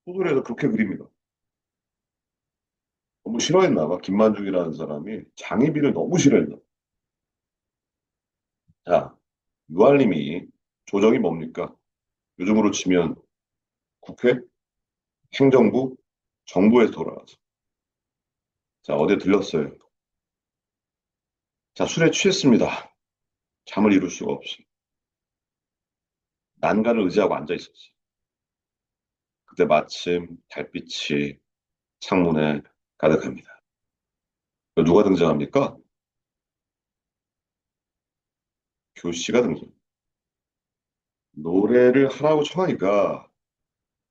소설에서 그렇게 그립니다. 너무 싫어했나 봐. 김만중이라는 사람이 장희빈을 너무 싫어했나 봐. 자, 유알님이 조정이 뭡니까? 요즘으로 치면 국회, 행정부, 정부에서 돌아가서. 자, 어디에 들렀어요. 자, 술에 취했습니다. 잠을 이룰 수가 없어. 난간을 의지하고 앉아 있었어. 그때 마침 달빛이 창문에 가득합니다. 누가 등장합니까? 교씨가 등장. 노래를 하라고 청하니까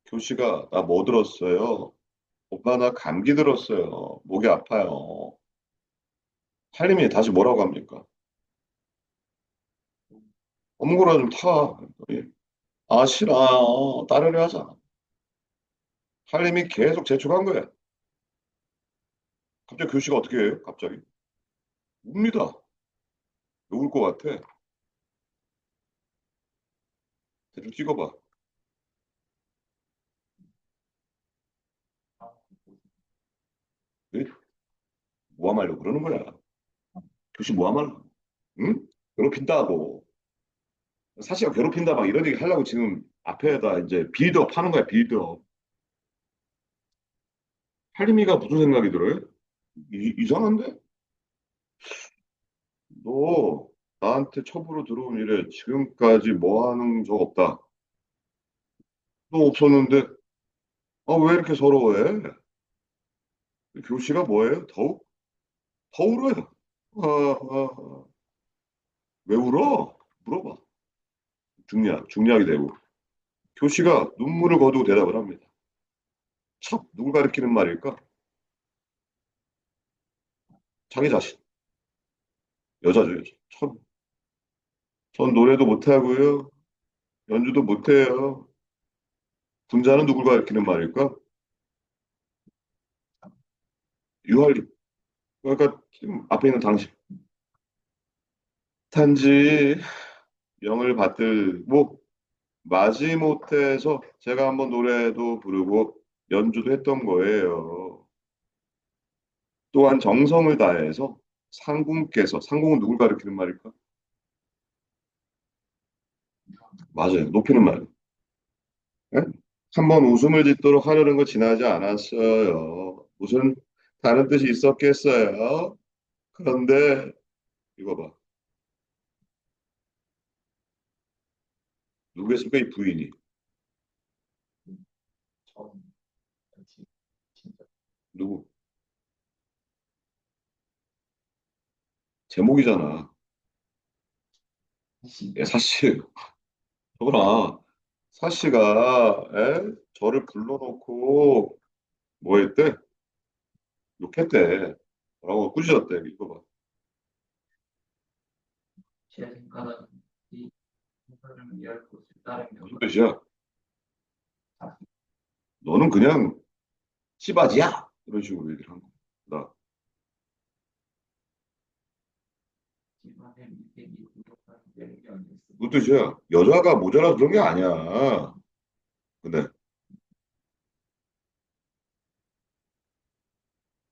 교씨가 나 뭐 들었어요? 오빠 나 감기 들었어요. 목이 아파요. 살림이 다시 뭐라고 합니까? 어묵으로 좀 타. 그랬더니 아 싫어. 따르려 하자. 살림이 계속 재촉한 거야. 갑자기 교씨가 어떻게 해요? 갑자기 웁니다. 누굴 것 같아? 대충 찍어봐. 왜 모함하려고 그러는 거야? 교씨 모함하려고. 응? 괴롭힌다고. 사실 괴롭힌다 막 이런 얘기 하려고 지금 앞에다 이제 빌드업 하는 거야, 빌드업. 할림이가 무슨 생각이 들어요? 이상한데? 너 나한테 첩으로 들어온 이래 지금까지 뭐 하는 적 없다. 너 없었는데, 아, 왜 이렇게 서러워해? 교씨가 뭐예요? 더욱? 더 울어요. 왜 울어? 물어봐. 중략이 되고. 교씨가 눈물을 거두고 대답을 합니다. 첩, 누굴 가리키는 말일까? 자기 자신. 여자죠, 여자. 전 노래도 못하고요. 연주도 못해요. 군자는 누굴 가리키는 말일까? 유할리. 그러니까 지금 앞에 있는 당신. 단지 명을 받들고 마지못해서 제가 한번 노래도 부르고 연주도 했던 거예요. 또한 정성을 다해서 상궁은 누굴 가리키는 말일까? 맞아요. 높이는 말. 예? 한번 웃음을 짓도록 하려는 거 지나지 않았어요. 무슨 다른 뜻이 있었겠어요? 그런데 이거 봐. 누구겠습니까? 이 부인이. 전, 진짜, 누구? 제목이잖아. 예, 사실. 저거나 사씨가 저를 불러놓고 뭐 했대? 욕했대. 뭐라고 꾸짖었대. 이거 봐. 제 생각은 이 생각을 이해할 곳을 따르면 무슨 뜻이야? 너는 그냥 씨바지야. 이런 식으로 얘기를 한 거야. 나 집안의 미생이 부족한 되는 게 아니었습니다. 무슨 뜻이야? 여자가 모자라서 그런 게 아니야. 근데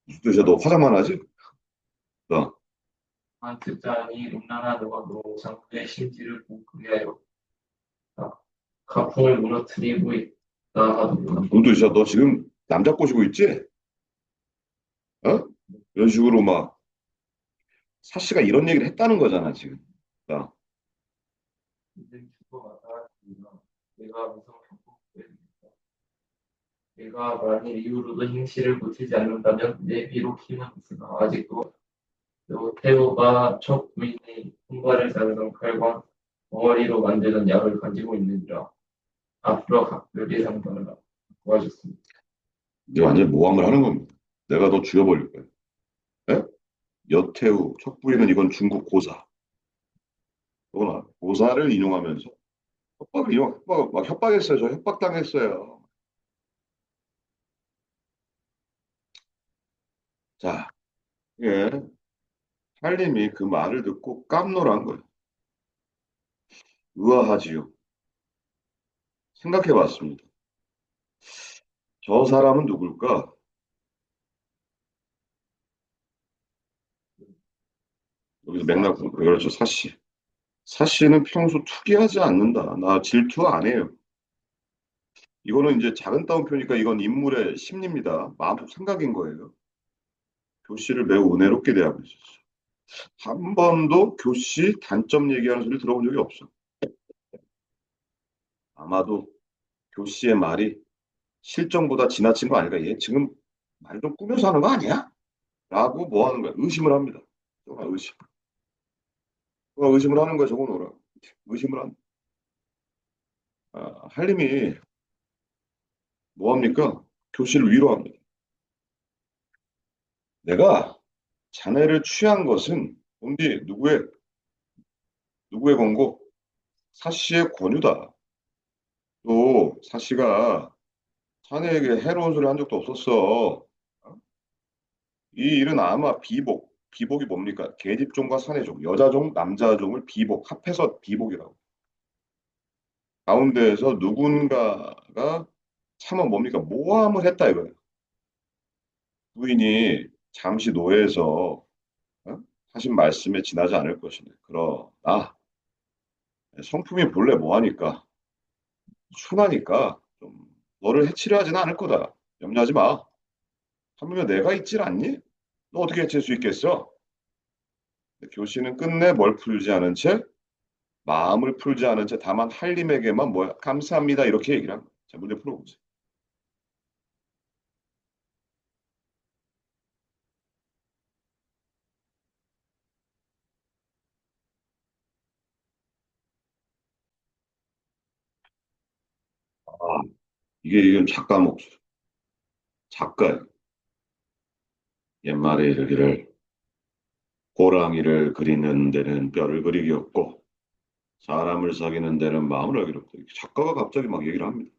무슨 뜻이야? 너 화장만 하지? 나 한 듣자니 음란한 음악으로 장군의 심지를 뭉클게 하여 가풍을 무너뜨리고 있다 하더구나. 무슨 뜻이야? 너 지금 남자 꼬시고 있지? 어? 이런 식으로 막 사씨가 이런 얘기를 했다는 거잖아 지금. 나 인생 죽어마다 내가 무슨 형국되니까 내가 만일 이후로도 행실을 고치지 않는다면 내 비록 힘은 있으나 아직도 태호가 첫 부인이 손발을 자르던 칼과 덩어리로 만들던 약을 가지고 있느니라. 앞으로 각별히 상관하라. 고하셨습니다. 이제 완전 모함을 하는 겁니다. 내가 너 죽여버릴 거야. 예? 여태우 척부인은 이건 중국 고사. 그거나 고사를 인용하면서 막 협박했어요. 저 협박당했어요. 자, 예. 한림이 그 말을 듣고 깜놀한 거예요. 의아하지요. 생각해 봤습니다. 저 사람은 누굴까? 여기서 맥락, 그렇죠. 사씨. 사씨는 평소 투기하지 않는다. 나 질투 안 해요. 이거는 이제 작은 따옴표니까 이건 인물의 심리입니다. 마음속 생각인 거예요. 교씨를 매우 은혜롭게 대하고 있었어. 한 번도 교씨 단점 얘기하는 소리 들어본 적이 없어. 아마도 교씨의 말이 실정보다 지나친 거 아닐까? 얘 지금 말 좀 꾸며서 하는 거 아니야? 라고 뭐 하는 거야? 의심을 합니다. 정말 의심. 의심을 하는 거야, 적어놓으라. 의심을 한. 한림이 뭐 합니까? 교씨를 위로합니다. 내가 자네를 취한 것은 본디 누구의 권고? 사씨의 권유다. 또 사씨가 자네에게 해로운 소리 한 적도 없었어. 어? 이 일은 아마 비복이 뭡니까? 계집종과 사내종, 여자종, 남자종을 비복, 합해서 비복이라고. 가운데에서 누군가가 차마 뭡니까? 모함을 했다 이거예요. 부인이 잠시 노예해서 어? 하신 말씀에 지나지 않을 것이네. 그러나 성품이 본래 뭐하니까 순하니까 좀 너를 해치려 하지는 않을 거다. 염려하지 마. 하물며 내가 있질 않니? 너 어떻게 해칠 수 있겠어? 교시는 끝내 뭘 풀지 않은 채 마음을 풀지 않은 채 다만 한림에게만 뭐야 감사합니다 이렇게 얘기를 한 거야. 자 문제 풀어보세요. 아, 이건 작가 목소리. 작가예요. 옛말에 이르기를 호랑이를 그리는 데는 뼈를 그리기 없고 사람을 사귀는 데는 마음을 하기로 없다. 작가가 갑자기 막 얘기를 합니다.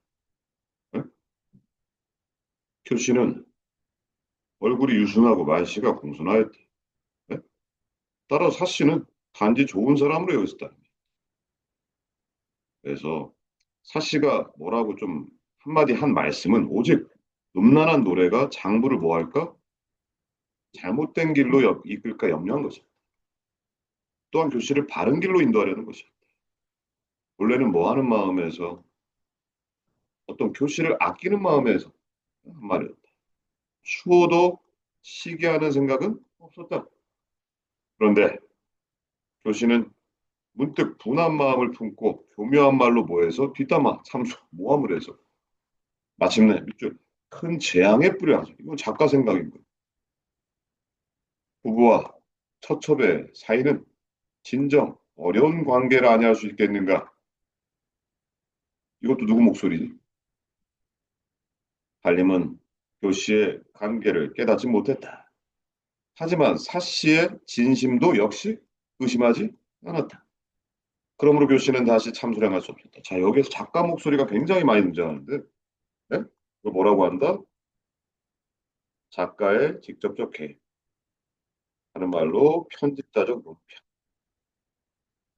예? 교시는 얼굴이 유순하고 말씨가 공손하였다. 예? 따라 사씨는 단지 좋은 사람으로 여겼다. 그래서 사씨가 뭐라고 좀 한마디 한 말씀은 오직 음란한 노래가 장부를 뭐 할까? 잘못된 길로 이끌까 염려한 거죠. 또한 교씨를 바른 길로 인도하려는 거죠. 원래는 뭐 하는 마음에서 어떤 교씨를 아끼는 마음에서 한 말이었다. 추호도 시기하는 생각은 없었다. 그런데 교씨는 문득 분한 마음을 품고 교묘한 말로 뭐해서 뒷담화, 참소, 모함을 해서 마침내 밑줄 큰 재앙에 뿌려하죠. 이건 작가 생각인 거예요. 부부와 처첩의 사이는 진정 어려운 관계를 아니할 수 있겠는가? 이것도 누구 목소리지? 한림은 교씨의 관계를 깨닫지 못했다. 하지만 사씨의 진심도 역시 의심하지 않았다. 그러므로 교씨는 다시 참수령할 수 없었다. 자, 여기에서 작가 목소리가 굉장히 많이 등장하는데, 네? 이거 뭐라고 한다? 작가의 직접적 개입. 하는 말로 편집자적 논평.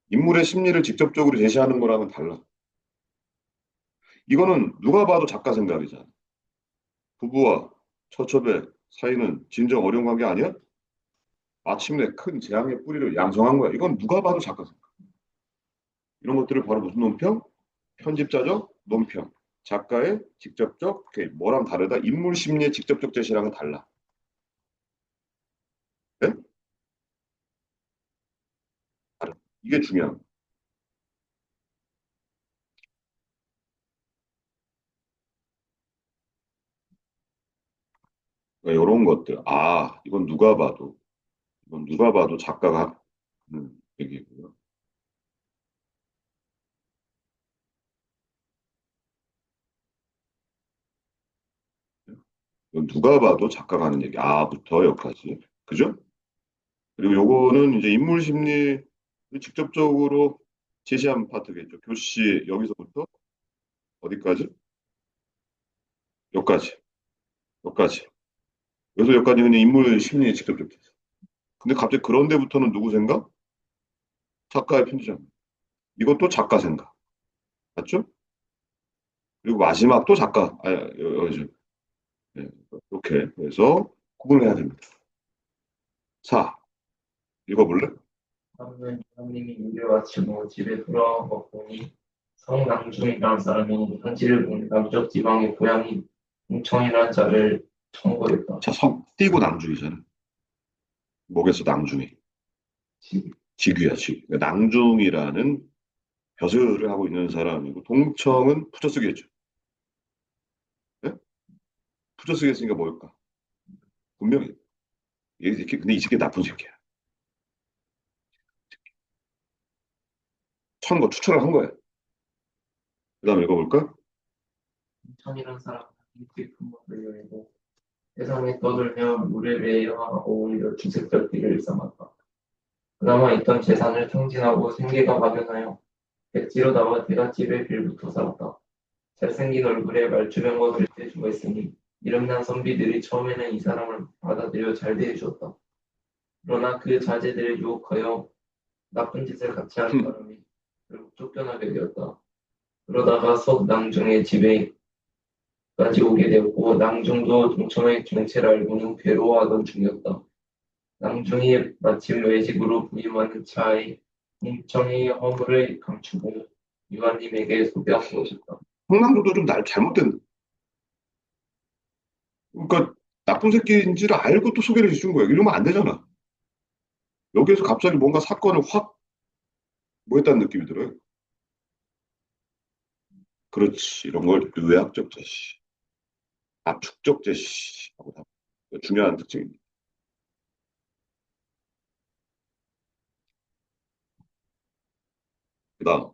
인물의 심리를 직접적으로 제시하는 거랑은 달라. 이거는 누가 봐도 작가 생각이잖아. 부부와 처첩의 사이는 진정 어려운 관계 아니야? 마침내 큰 재앙의 뿌리를 양성한 거야. 이건 누가 봐도 작가 생각. 이런 것들을 바로 무슨 논평? 편집자적 논평. 작가의 직접적 개입. 뭐랑 다르다? 인물 심리의 직접적 제시랑은 달라. 네? 다르. 이게 중요한 거야. 그러니까 이런 것들. 이건 누가 봐도 작가가 하는 얘기고요. 이건 누가 봐도 작가가 하는 얘기. 아부터 여기까지. 그죠? 그리고 요거는 이제 인물 심리 직접적으로 제시한 파트겠죠. 교시 여기서부터 어디까지? 여기까지. 여기까지. 여기서 여기까지 그냥 인물 심리 직접적 제시. 근데 갑자기 그런 데부터는 누구 생각? 작가의 편지장. 이것도 작가 생각. 맞죠? 그리고 마지막 또 작가. 여기죠. 네, 이렇게. 그래서 구분해야 됩니다. 자, 읽어볼래? 하루는 부모님이 일을 마치고 집에 돌아와 보니 성남중이라는 사람이 편지를 보내 남쪽 지방의 고향인 홍청이라는 자를 청구했다. 자, 성, 띄고 낭중이잖아. 뭐겠어, 낭중이. 집, 직위야, 직. 그러니까 낭중이라는 벼슬을 하고 있는 사람이고, 동청은 붙여쓰기했죠. 네? 붙여쓰기했으니까 뭘까? 분명히. 근데 이 새끼 나쁜 새끼야. 거 추천을 한 거야. 그 다음에 읽어볼까? 홍청이라는 사람은 인기 품목을 여행고 세상에 떠돌며 물에 매여 오히려 주색적 길을 일삼았다. 그나마 있던 재산을 탕진하고 생계가 막연하여 백지로 나와 대갓집에 빌붙어 살았다. 잘생긴 얼굴에 말주변과 글재주가 있으니 이름난 선비들이 처음에는 이 사람을 받아들여 잘 대해주었다. 그러나 그 자제들을 유혹하여 나쁜 짓을 같이 하는 바람에 결국 쫓겨나게 되었다. 그러다가 석낭중의 집에까지 오게 되었고 낭중도 동청의 정체를 알고는 괴로워하던 중이었다. 낭중이 마침 외직으로 부임하는 차에 동청의 허물을 감추고 유아님에게 소개한 것이었다. 홍남도도 좀 날 잘못된, 그러니까 나쁜 새끼인지를 알고 또 소개를 해준 거야. 이러면 안 되잖아. 여기에서 갑자기 뭔가 사건을 확, 뭐 했다는 느낌이 들어요. 그렇지. 이런 걸 의학적 제시, 압축적 제시 하고 다 중요한 특징입니다. 그다음,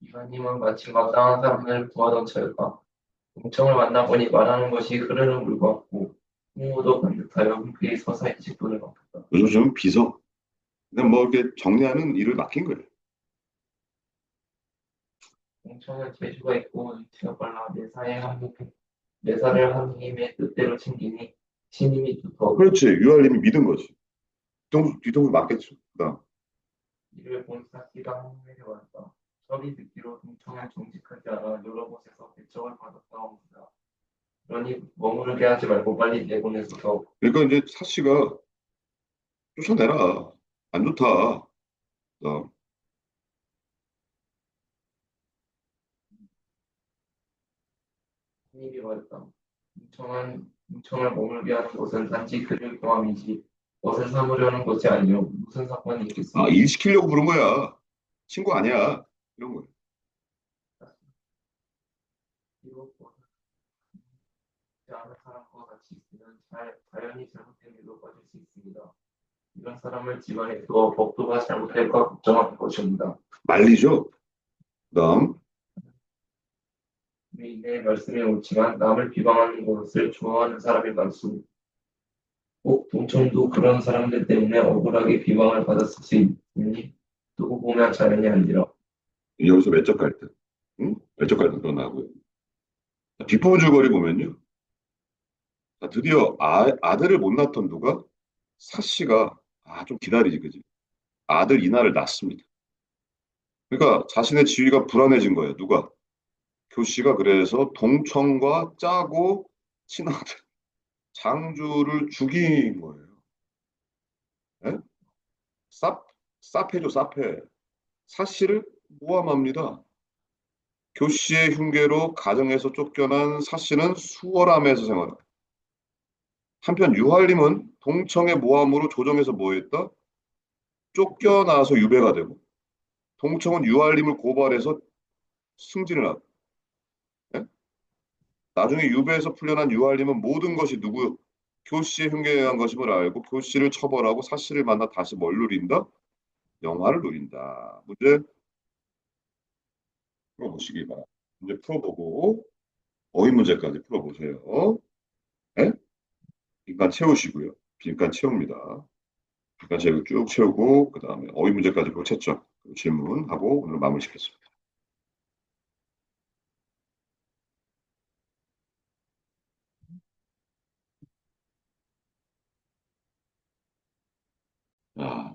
유아님은 마침 마땅한 사람을 구하던 차였다. 동청을 만나보니 말하는 것이 흐르는 물 같고 풍무도 반듯하여 흔쾌히 서서히 직분을 맡았다. 요즘 좀 비서, 그냥 뭐 이렇게 정리하는 일을 맡긴 거예요. 동청은 재주가 있고 눈치가 빨라 매사를 한 힘에 뜻대로 챙기니 신임이 두터웠다. 그렇지. 유알님이 믿은 거지. 뒤통수 맞겠죠. 그다음, 이를 본 사씨가 한눈에 왔다. 저리 듣기로 동청은 정직하지 않아 여러 곳에서 배척을 받았다고 합니다. 그러니 머무르게 하지 말고 빨리 내보내소서. 그러니까 이제 사씨가 쫓아내라. 안 좋다. 그다음, 한입이 말했다. 동청을 머물게 하는 것은 단지 그를 교함이지 것을 삼으려는 것이 아니요 무슨 사건이 아, 있겠습니까? 일 시키려고 부른 거야. 친구 아니야. 이런 거야. 비록 그렇지 않은 사람과 같이 있으면 자연히 잘못된 일로 빠질 수 있습니다. 이런 사람을 집안에 두어 법도가 잘못될까 걱정하는 것입니다. 말리죠. 그다음, 내 말씀이 옳지만 남을 비방하는 것을 좋아하는 사람이 많소. 꼭 동청도 그런 사람들 때문에 억울하게 비방을 받았을 수 있으니 두고 보면 자연이 아니라 여기서 외적 갈등. 응? 외적 갈등도 나고요. 뒷부분 줄거리 보면요. 자, 드디어 아들을 못 낳던 누가? 사씨가, 좀 기다리지, 그지? 아들 이나를 낳습니다. 그러니까 자신의 지위가 불안해진 거예요. 누가? 교씨가 그래서 동청과 짜고 친아들 장주를 죽인 거예요. 예? 쌉, 쌉해죠, 쌉해. 사씨를 모함합니다. 교씨의 흉계로 가정에서 쫓겨난 사씨는 수월함에서 생활합니다. 한편 유할림은 동청의 모함으로 조정에서 뭐 했다? 쫓겨나서 유배가 되고 동청은 유할림을 고발해서 승진을 하고 예? 나중에 유배에서 풀려난 유할림은 모든 것이 누구 교씨의 흉계에 의한 것임을 알고 교씨를 처벌하고 사씨를 만나 다시 뭘 누린다? 영화를 누린다. 문제 풀어보시기 바랍니다. 문제 풀어보고 어휘 문제까지 풀어보세요. 예? 빈칸 채우시고요. 빈칸 채웁니다. 빈칸 쭉 채우고 그 다음에 어휘 문제까지 꼭 채점 질문하고 오늘 마무리 짓겠습니다. 아,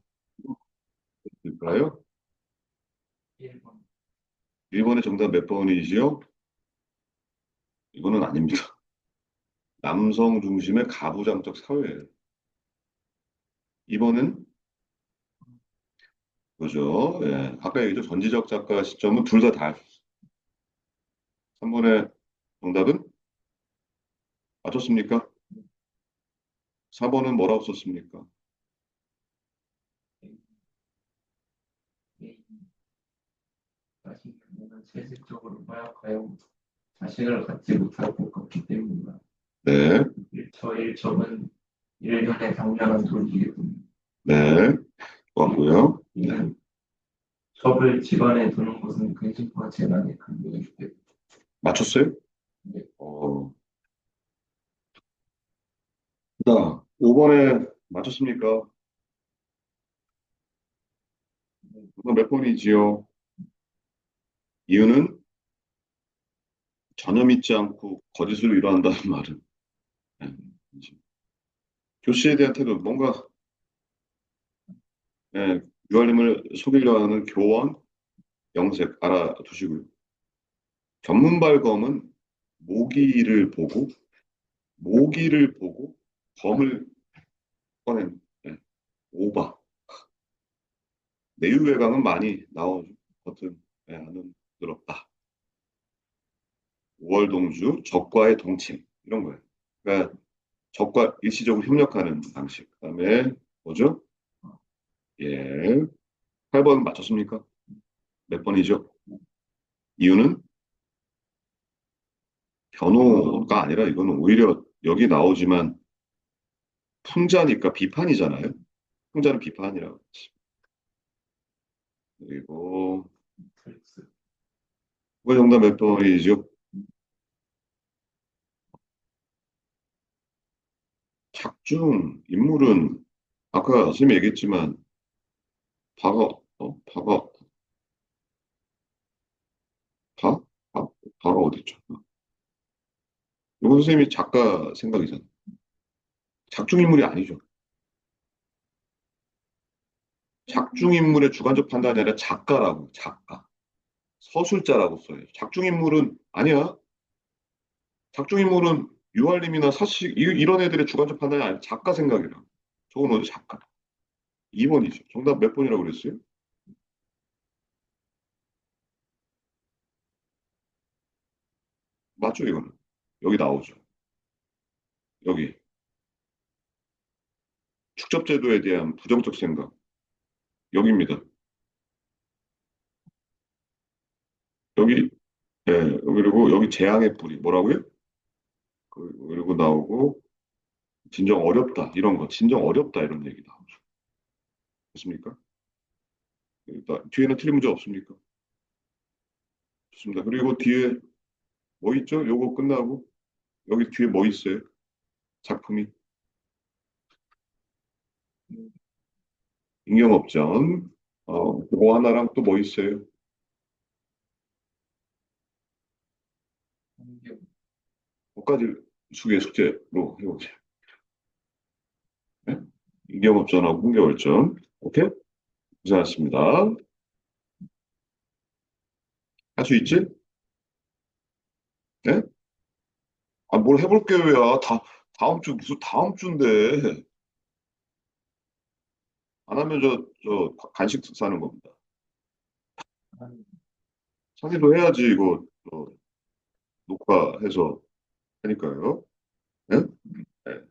일까요? 1번. 1번의 정답 몇 번이지요? 이거는 아닙니다. 남성 중심의 가부장적 사회예요. 2번은 그죠? 예. 아까 얘기했죠. 전지적 작가 시점은 둘 다 다. 3번의 정답은 맞췄습니까? 4번은 뭐라고 썼습니까? 다시 그녀는 세습적으로 마약하여 자식을 갖지 못할 것 같기 때문이다. 네, 1첩은 1년의 당연한 돌기이군. 네, 좋았고요. 네. 이는 첩을 집안에 두는 것은 근심과 재난에 근무해 주겠다. 맞췄어요? 네. 자, 5번에 맞췄습니까? 이거 몇 번이지요? 이유는 전혀 믿지 않고 거짓으로 일어난다는 말은 네. 교씨에 대한 태도 뭔가 예, 유알림을 속이려 하는 교원 영색 알아두시고요. 전문 발검은 모기를 보고 검을 꺼낸 예, 오바. 내유배강은 많이 나오죠. 겉은 예, 안은 부드럽다. 오월동주, 적과의 동침 이런 거예요. 그러니까 적과 일시적으로 협력하는 방식. 그다음에 뭐죠? 예, 8번 맞췄습니까? 몇 번이죠? 이유는 변호가 아니라 이거는 오히려 여기 나오지만 풍자니까 비판이잖아요. 풍자는 비판이라고. 그리고 털스. 그 정답 몇 번이죠? 작중 인물은 아까 선생님이 얘기했지만 바가 바? 바? 바가 어디 있죠? 이건 선생님이 작가 생각이잖아. 작중 인물이 아니죠. 작중 인물의 주관적 판단이 아니라 작가라고 작가. 서술자라고 써요. 작중 인물은 아니야. 작중 인물은 유알림이나 사실 이런 애들의 주관적 판단이 아니라 작가 생각이라. 저건 어디 작가. 2번이죠. 정답 몇 번이라고 그랬어요? 맞죠, 이거는. 여기 나오죠. 여기. 축적제도에 대한 부정적 생각. 여기입니다. 여기, 예, 그리고 여기 재앙의 뿌리. 뭐라고요? 그리고 나오고, 진정 어렵다. 이런 거. 진정 어렵다. 이런 얘기 나오죠. 됐습니까? 일단 뒤에는 틀린 문제 없습니까? 좋습니다. 그리고 뒤에 뭐 있죠? 요거 끝나고, 여기 뒤에 뭐 있어요? 작품이. 임경업전. 그거 하나랑 또 뭐 있어요? 그까지 숙제로 해보세요. 네? 임경업전하고 홍계월전. 오케이? 고생하셨습니다. 할 수 있지? 네? 아, 뭘 해볼게요, 야. 다음 주, 무슨 다음 주인데. 안 하면 간식 사는 겁니다. 상의도 해야지, 이거, 녹화해서 하니까요. 네? 네.